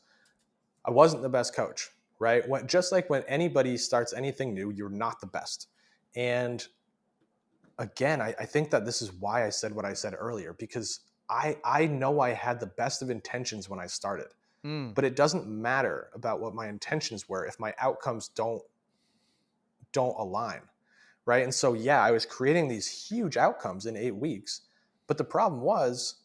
I wasn't the best coach, right? Just like when anybody starts anything new, you're not the best. And again, I think that this is why I said what I said earlier, because I know I had the best of intentions when I started, Mm. but it doesn't matter about what my intentions were if my outcomes don't align, right? And so yeah, I was creating these huge outcomes in 8 weeks, but the problem was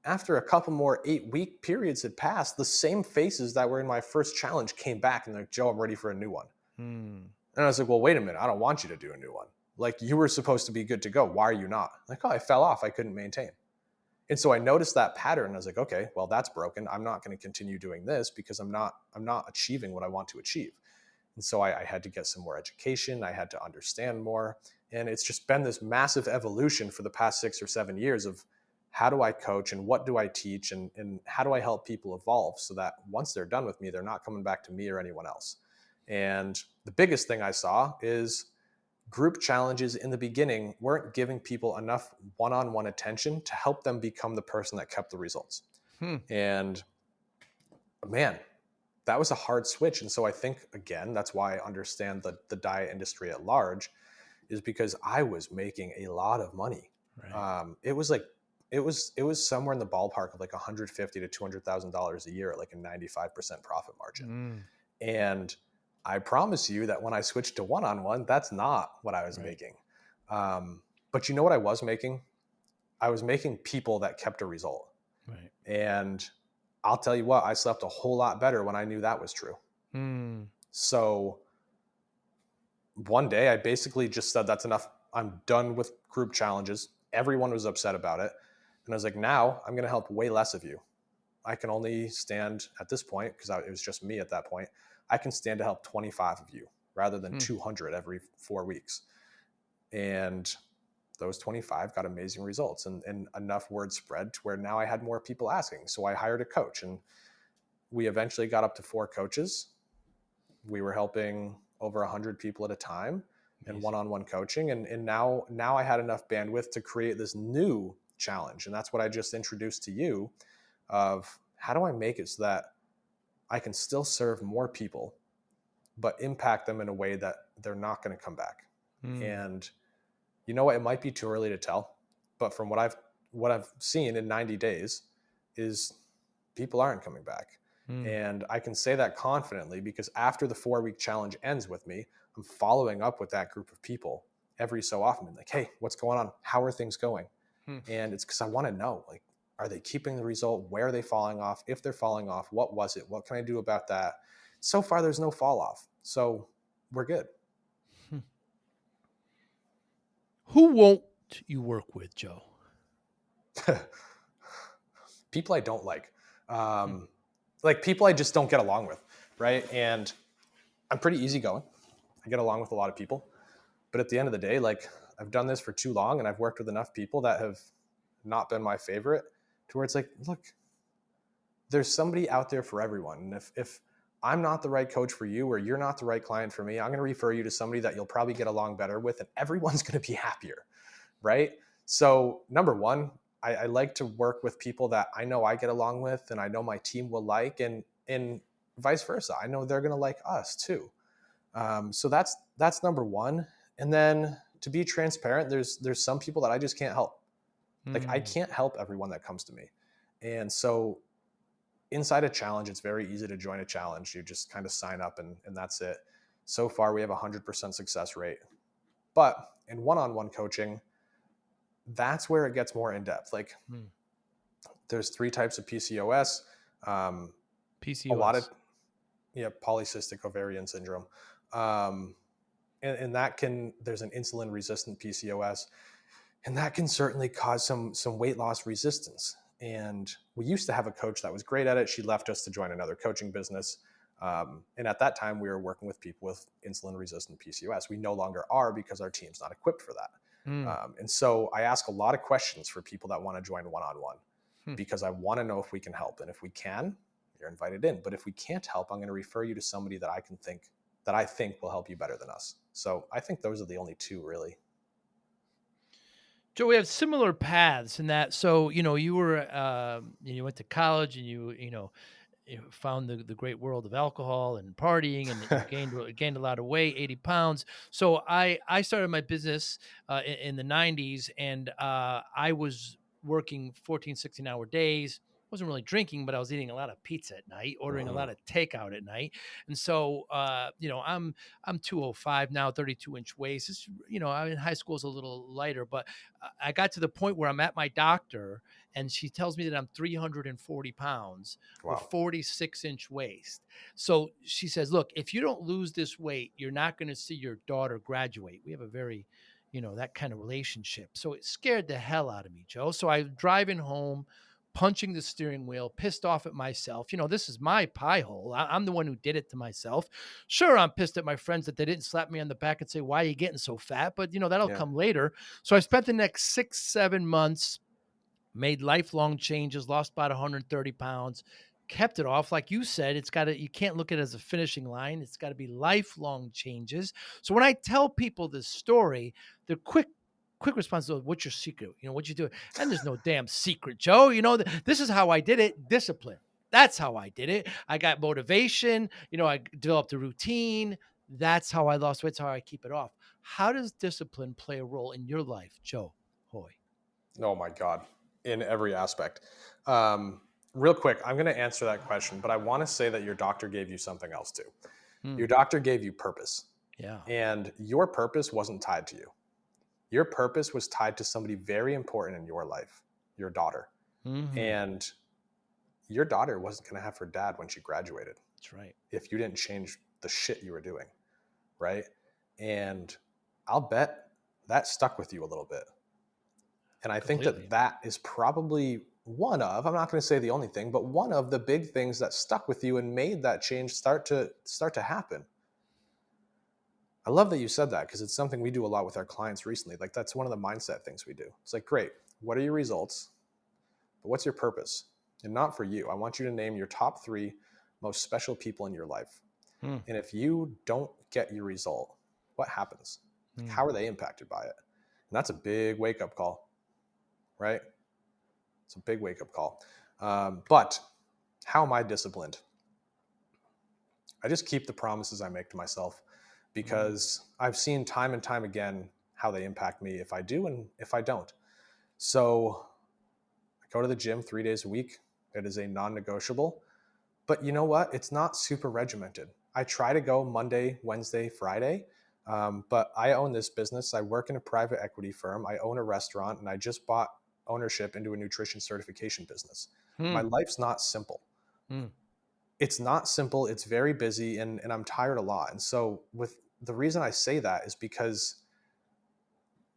after a couple more 8 week periods had passed, the same faces that were in my first challenge came back and they're like, Joe, I'm ready for a new one. Mm. And I was like, well, wait a minute. I don't want you to do a new one. Like you were supposed to be good to go. Why are you not? Like, oh, I fell off. I couldn't maintain. And so I noticed that pattern. I was like, okay, well, that's broken. I'm not going to continue doing this because I'm not achieving what I want to achieve. And so I had to get some more education. I had to understand more. And it's just been this massive evolution for the past 6 or 7 years of how do I coach and what do I teach and how do I help people evolve so that once they're done with me, they're not coming back to me or anyone else. And the biggest thing I saw is group challenges in the beginning weren't giving people enough one-on-one attention to help them become the person that kept the results. Hmm. And man, that was a hard switch. And so I think again, that's why I understand the diet industry at large is because I was making a lot of money. Right. It was like it was somewhere in the ballpark of like 150 to $200,000 a year at like a 95% profit margin. Mm. And I promise you that when I switched to one-on-one, that's not what I was Right. making. But you know what I was making? I was making people that kept a result. Right. And I'll tell you what, I slept a whole lot better when I knew that was true. Mm. So one day I basically just said, that's enough. I'm done with group challenges. Everyone was upset about it. And I was like, now I'm going to help way less of you. I can only stand at this point, because it was just me at that point, I can stand to help 25 of you rather than Hmm. 200 every 4 weeks. And those 25 got amazing results, and enough word spread to where now I had more people asking. So I hired a coach, and we eventually got up to 4 coaches. We were helping over 100 people at a time and Amazing. one-on-one coaching. And now I had enough bandwidth to create this new challenge. And that's what I just introduced to you of how do I make it so that I can still serve more people, but impact them in a way that they're not going to come back. Mm, And you know what? It might be too early to tell, but from what I've seen in 90 days is people aren't coming back. mm, And I can say that confidently because after the 4-week challenge ends with me, I'm following up with that group of people every so often. And like, hey, what's going on? How are things going? mm. And it's because I want to know, like, are they keeping the result? Where are they falling off? If they're falling off, what was it? What can I do about that? So far, there's no fall off. So we're good. Hmm. Who won't you work with, Joe? People I don't Hmm. like people I just don't get along with, right? And I'm pretty easygoing. I get along with a lot of people, but at the end of the day, like I've done this for too long, and I've worked with enough people that have not been my favorite, to where it's like, look, there's somebody out there for everyone, and if I'm not the right coach for you, or you're not the right client for me, I'm going to refer you to somebody that you'll probably get along better with, and everyone's going to be happier, right? So number one, I like to work with people that I know I get along with, and I know my team will like, and vice versa. I know they're going to like us too. So that's number one. And then to be transparent, there's some people that I just can't help. Like I Mm. can't help everyone that comes to me, and so inside a challenge, it's very easy to join a challenge. You just kind of sign up, and that's it. So far, we have 100% success rate. But in one-on-one coaching, that's where it gets more in depth. Like Mm. there's 3 types of PCOS. Um, a lot of PCOS. polycystic ovarian syndrome, um, and that can there's an insulin resistant PCOS, and that can certainly cause some weight loss resistance. And we used to have a coach that was great at it. She left us to join another coaching business. And at that time, we were working with people with insulin resistant PCOS. We no longer are because our team's not equipped for that. Mm. And so I ask a lot of questions for people that want to join one-on-one Hmm. because I want to know if we can help. And if we can, you're invited in. But if we can't help, I'm going to refer you to somebody that I think will help you better than us. So I think those are the only 2 really. Joe, we have similar paths in that. So, you were, you went to college and you found the great world of alcohol and partying, and you gained a lot of weight, 80 pounds. So I started my business in the 90s, and I was working 14, 16-hour days. Wasn't really drinking, but I was eating a lot of pizza at night, ordering a Mhm. lot of takeout at night. And so I'm 205 now, 32-inch waist. I in high school is a little lighter, but I got to the point where I'm at my doctor and she tells me that I'm 340 pounds with Wow. 46-inch waist. So she says, look, if you don't lose this weight, you're not going to see your daughter graduate. We have a very, that kind of relationship. So it scared the hell out of me, Joe. So I'm driving home, punching the steering wheel, pissed off at myself. This is my pie hole. I'm the one who did it to myself. Sure, I'm pissed at my friends that they didn't slap me on the back and say, why are you getting so fat? But, that'll Yeah. come later. So I spent the next 6, 7 months, made lifelong changes, lost about 130 pounds, kept it off. Like you said, you can't look at it as a finishing line. It's got to be lifelong changes. So when I tell people this story, the quick response is, what's your secret? What you do? And there's no damn secret, Joe. This is how I did it. Discipline. That's how I did it. I got motivation. I developed a routine. That's how I lost weight. That's how I keep it off. How does discipline play a role in your life, Joe Hoye? Oh my God. In every aspect. Um, Real quick, I'm going to answer that question, but I want to say that your doctor gave you something else too. Your Hmm. doctor gave you purpose, Yeah. and your purpose wasn't tied to you. Your purpose was tied to somebody very important in your life, your daughter. Mhm. And your daughter wasn't going to have her dad when she graduated That's right. if you didn't change the shit you were doing. Right. And I'll bet that stuck with you a little bit. And I think that Completely. that is probably I'm not going to say the only thing, but one of the big things that stuck with you and made that change start to happen. I love that you said that because it's something we do a lot with our clients recently. Like that's one of the mindset things we do. It's like, great, what are your results? But what's your purpose? And not for you. I want you to name your top 3 most special people in your life. Hmm. And if you don't get your result, what happens? Like, Hmm. how are they impacted by it? And that's a big wake up call, right? It's a big wake up call. But how am I disciplined? I just keep the promises I make to myself Hmm. because I've seen time and time again how they impact me if I do and if I don't. So I go to the gym 3 days a week. It is a non negotiable. But you know what? It's not super regimented. I try to go Monday, Wednesday, Friday. But I own this business. I work in a private equity firm. I own a restaurant and I just bought ownership into a nutrition certification business. Hmm. My life's not simple. Hmm. It's not simple. It's very busy and I'm tired a lot. And so with the reason I say that is because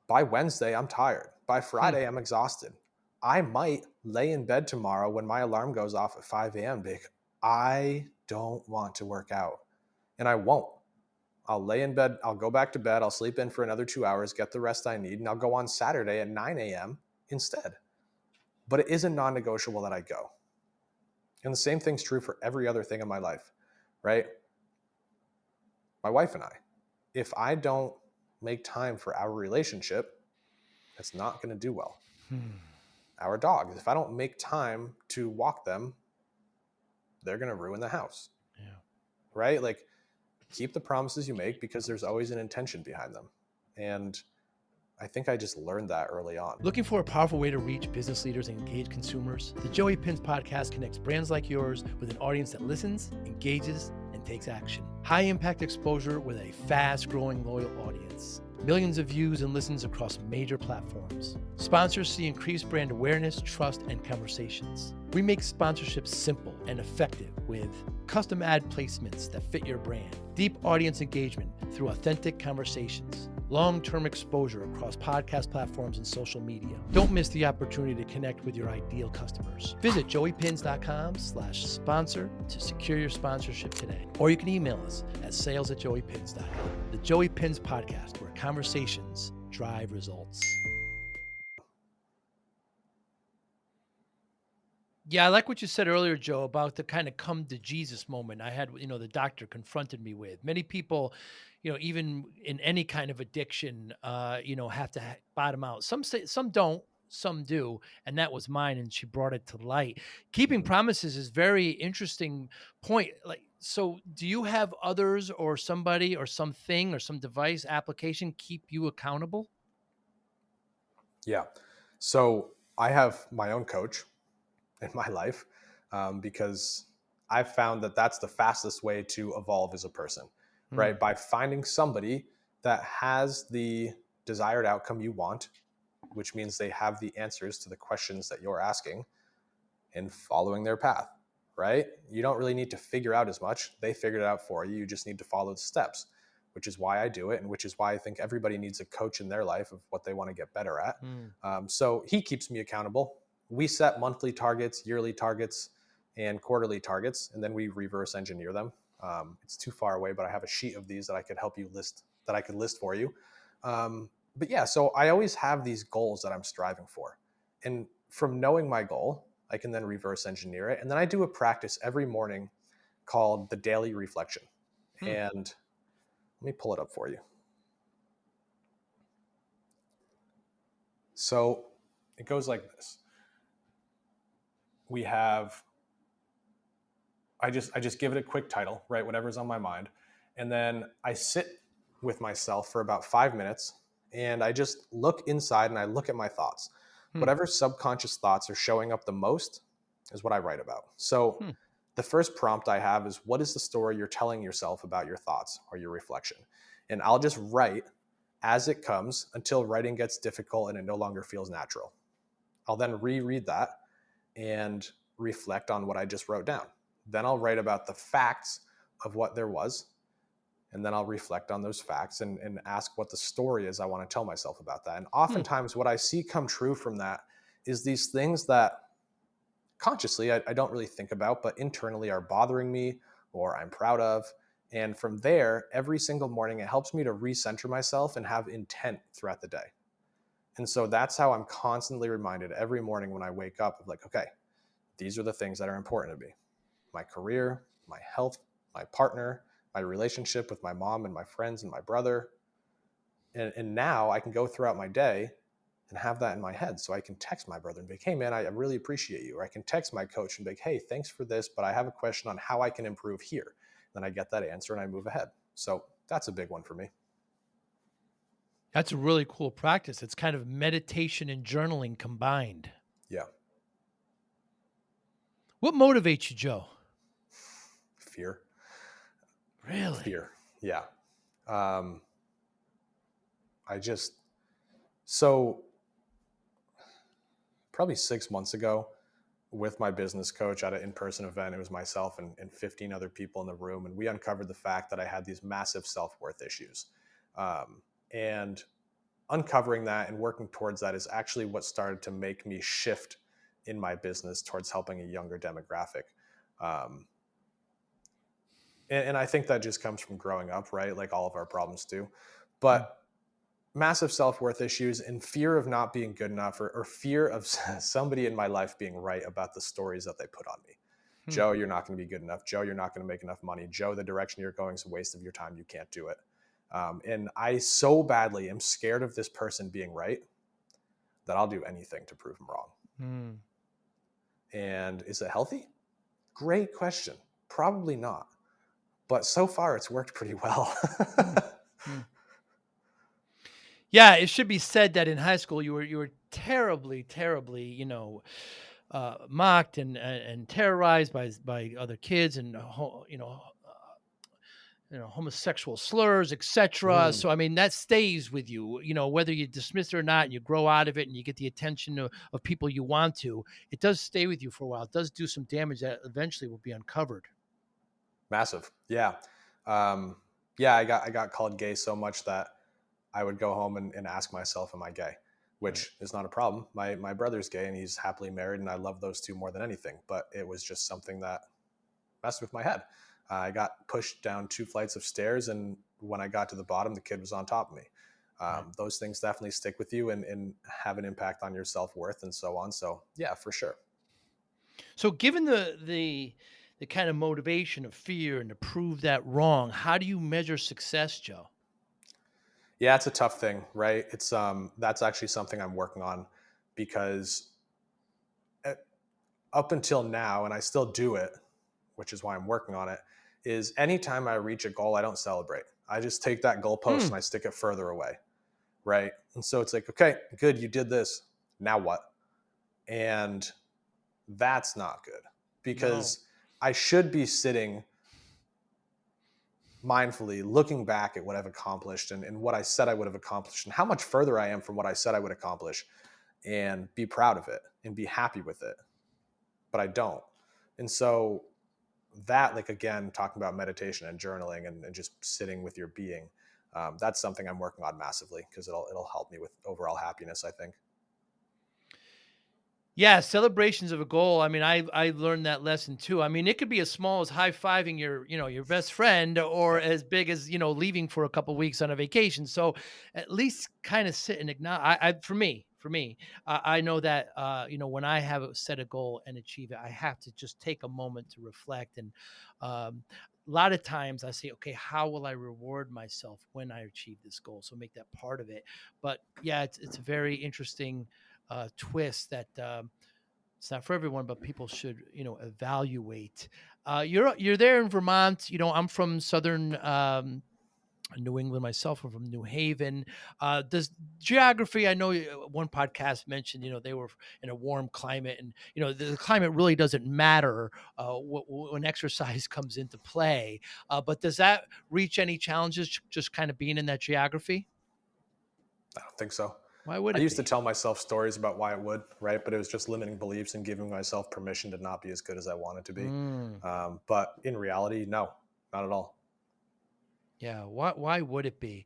by Wednesday, I'm tired. By Hmm. Friday, I'm exhausted. I might lay in bed tomorrow when my alarm goes off at 5 a.m. Big. I don't want to work out. And I won't. I'll lay in bed. I'll go back to bed. I'll sleep in for another 2 hours, get the rest I need, and I'll go on Saturday at 9 a.m. instead. But it is a non negotiable that I go. And the same thing's true for every other thing in my life, right? My wife and I, if I don't make time for our relationship, it's not going to do well. Hmm. Our dogs, if I don't make time to walk them, they're going to ruin the house, Yeah. right? Like keep the promises you make because there's always an intention behind them. And I think I just learned that early on. Looking for a powerful way to reach business leaders and engage consumers? The Joey Pinz podcast connects brands like yours with an audience that listens, engages, and takes action. High impact exposure with a fast growing loyal audience. Millions of views and listens across major platforms. Sponsors see increased brand awareness, trust, and conversations. We make sponsorships simple and effective with custom ad placements that fit your brand, deep audience engagement through authentic conversations, long-term exposure across podcast platforms and social media. Don't miss the opportunity to connect with your ideal customers. Visit joeypins.com/sponsor to secure your sponsorship today. Or you can email us at sales@joeypins.com. The Joey Pinz podcast, where conversations drive results. Yeah, I like what you said earlier, Joe, about the kind of come to Jesus moment I had, the doctor confronted me with. Many people, even in any kind of addiction, have to bottom out. Some say, some don't, some do. And that was mine. And she brought it to light. Keeping promises is very interesting point. Like, so do you have others or somebody or something or some device application keep you accountable? Yeah. So I have my own coach in my life because I've found that that's the fastest way to evolve as a person, Hmm. right? By finding somebody that has the desired outcome you want, which means they have the answers to the questions that you're asking and following their path, right? You don't really need to figure out as much. They figured it out for you. You just need to follow the steps, which is why I do it. And which is why I think everybody needs a coach in their life of what they want to get better at. Hmm. So he keeps me accountable. We set monthly targets, yearly targets, and quarterly targets, and then we reverse engineer them. It's too far away, but I have a sheet of these that I could help you list, that I could list for you. But yeah, so I always have these goals that I'm striving for. And from knowing my goal, I can then reverse engineer it. And then I do a practice every morning called the daily reflection. Hmm. And let me pull it up for you. So it goes like this. We have I just give it a quick title, right? Whatever's on my mind. And then I sit with myself for about 5 minutes and I just look inside and I look at my thoughts. Hmm. Whatever subconscious thoughts are showing up the most is what I write about. So Hmm. the first prompt I have is, what is the story you're telling yourself about your thoughts or your reflection? And I'll just write as it comes until writing gets difficult and it no longer feels natural. I'll then reread that and reflect on what I just wrote down. Then I'll write about the facts of what there was. And then I'll reflect on those facts and ask what the story is I want to tell myself about that. And Hmm. oftentimes, what I see come true from that is these things that consciously I don't really think about, but internally are bothering me or I'm proud of. And from there, every single morning, it helps me to recenter myself and have intent throughout the day. And so that's how I'm constantly reminded every morning when I wake up of like, okay, these are the things that are important to me: my career, my health, my partner, my relationship with my mom and my friends and my brother. And now I can go throughout my day and have that in my head. So I can text my brother and be like, hey, man, I really appreciate you. Or I can text my coach and be like, hey, thanks for this, but I have a question on how I can improve here. Then I get that answer and I move ahead. So that's a big one for me. That's a really cool practice. It's kind of meditation and journaling combined. Yeah. What motivates you, Joe? Fear. Really? Fear. Yeah. Um, I just, so probably 6 months ago, with my business coach at an in-person event. It was myself and 15 other people in the room. And we uncovered the fact that I had these massive self-worth issues. And uncovering that and working towards that is actually what started to make me shift in my business towards helping a younger demographic. Um, and I think that just comes from growing up, right? Like all of our problems do. Mm, But massive self-worth issues and fear of not being good enough, or fear of somebody in my life being right about the stories that they put on me. hmm. Joe, you're not going to be good enough. Joe, you're not going to make enough money. Joe, the direction you're going is a waste of your time. You can't do it. And I so badly am scared of this person being right that I'll do anything to prove them wrong. Mm. And is it healthy? Great question. Probably not. But so far it's worked pretty well. Mm. Mm. Yeah, it should be said that in high school you were terribly, terribly, mocked and terrorized by other kids and homosexual slurs, etc. Mm, So I mean that stays with you, whether you dismiss it or not, and you grow out of it and you get the attention of people you want to. It does stay with you for a while. It does do some damage that eventually will be uncovered. massive. Yeah. Um, yeah, I got called gay so much that I would go home and ask myself, am I gay? Right. Which is not a problem. My brother's gay and he's happily married, and I love those two more than anything. But it was just something that messed with my head. I got pushed down 2 flights of stairs, and when I got to the bottom, the kid was on top of me. Right. Those things definitely stick with you and have an impact on your self worth and so on. So yeah, for sure. So given the kind of motivation of fear and to prove that wrong, how do you measure success, Joe? Yeah, it's a tough thing, right? It's that's actually something I'm working on, because uh, up until now, and I still do it, which is why I'm working on it, is anytime I reach a goal, I don't celebrate. I just take that goalpost Hmm. and I stick it further away. Right. And so it's like, okay, good, you did this. Now what? And that's not good, No. because I should be sitting mindfully looking back at what I've accomplished, and what I said I would have accomplished and how much further I am from what I said I would accomplish, and be proud of it and be happy with it. But I don't. And so that, like, again, talking about meditation and journaling and just sitting with your being, that's something I'm working on massively, because it'll help me with overall happiness, I think. Yeah, celebrations of a goal. I mean, I learned that lesson too. I mean, it could be as small as high fiving your best friend, or Yep. as big as leaving for a couple weeks on a vacation. So at least kind of sit and acknowledge. For me, I know that when I have set a goal and achieve it, I have to just take a moment to reflect. And a lot of times I say, okay, how will I reward myself when I achieve this goal? So make that part of it. But yeah, it's a very interesting twist that it's not for everyone, but people should evaluate. You're there in Vermont. I'm from southern New England myself. I'm from New Haven. Does geography? I know one podcast mentioned they were in a warm climate, and the climate really doesn't matter when exercise comes into play. But does that reach any challenges? Just kind of being in that geography? I don't think so. Why would I it used to be? tell myself stories about why it would, right? But it was just limiting beliefs and giving myself permission to not be as good as I wanted to be. Mm. But in reality, no, not at all. Yeah, why would it be?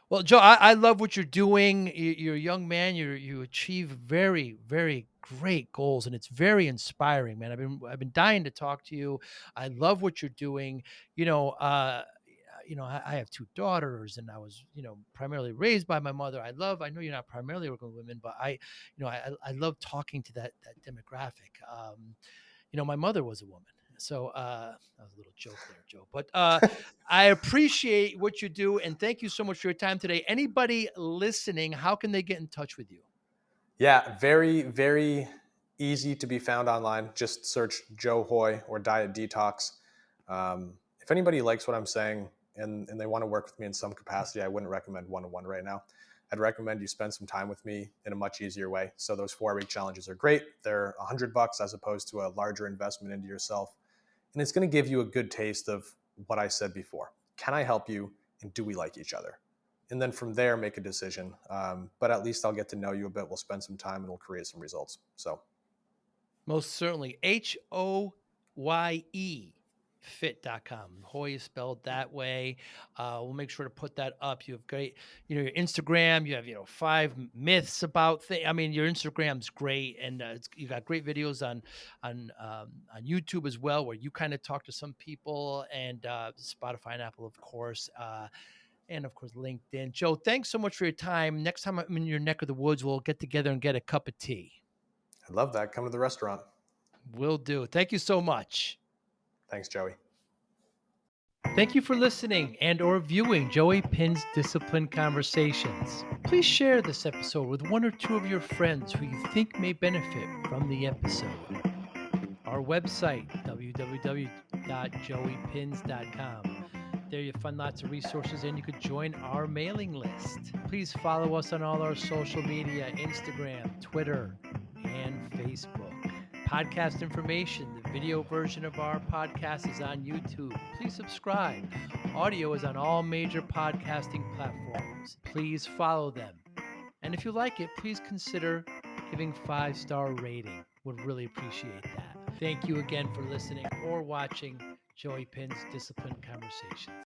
Well, Joe, I love what you're doing. You're a young man. You achieve very, very great goals, and it's very inspiring, man. I've been dying to talk to you. I love what you're doing. I have two daughters, and I was, primarily raised by my mother. I know you're not primarily working with women, but I love talking to that demographic. My mother was a woman. So that was a little joke there, Joe. But I appreciate what you do, and thank you so much for your time today. Anybody listening, how can they get in touch with you? Yeah, very, very easy to be found online. Just search Joe Hoye or Diet Detox. If anybody likes what I'm saying and they want to work with me in some capacity, I wouldn't recommend one-on-one right now. I'd recommend you spend some time with me in a much easier way. So those 4-week challenges are great. They're $100 as opposed to a larger investment into yourself. And it's going to give you a good taste of what I said before. Can I help you? And do we like each other? And then from there, make a decision. But at least I'll get to know you a bit. We'll spend some time and we'll create some results. So Most certainly. Hoye fit.com. Hoye is spelled that way. We'll make sure to put that up. You have great, your Instagram. You have, 5 myths about things. I mean, your Instagram's great, and you got great videos on YouTube as well, where you kind of talk to some people, and Spotify and Apple, of course. And of course, LinkedIn. Joe, thanks so much for your time. Next time I'm in your neck of the woods, we'll get together and get a cup of tea. I love that. Come to the restaurant. Will do. Thank you so much. Thanks, Joey. Thank you for listening and or viewing Joey Pinz Discipline Conversations. Please share this episode with 1 or 2 of your friends who you think may benefit from the episode. Our website, www.joeypins.com. There you'll find lots of resources, and you could join our mailing list. Please follow us on all our social media, Instagram, Twitter, and Facebook. Podcast information. The video version of our podcast is on YouTube. Please subscribe. Audio is on all major podcasting platforms. Please follow them. And if you like it, please consider giving 5-star rating. Would really appreciate that. Thank you again for listening or watching Joey Pinz Discipline Conversations.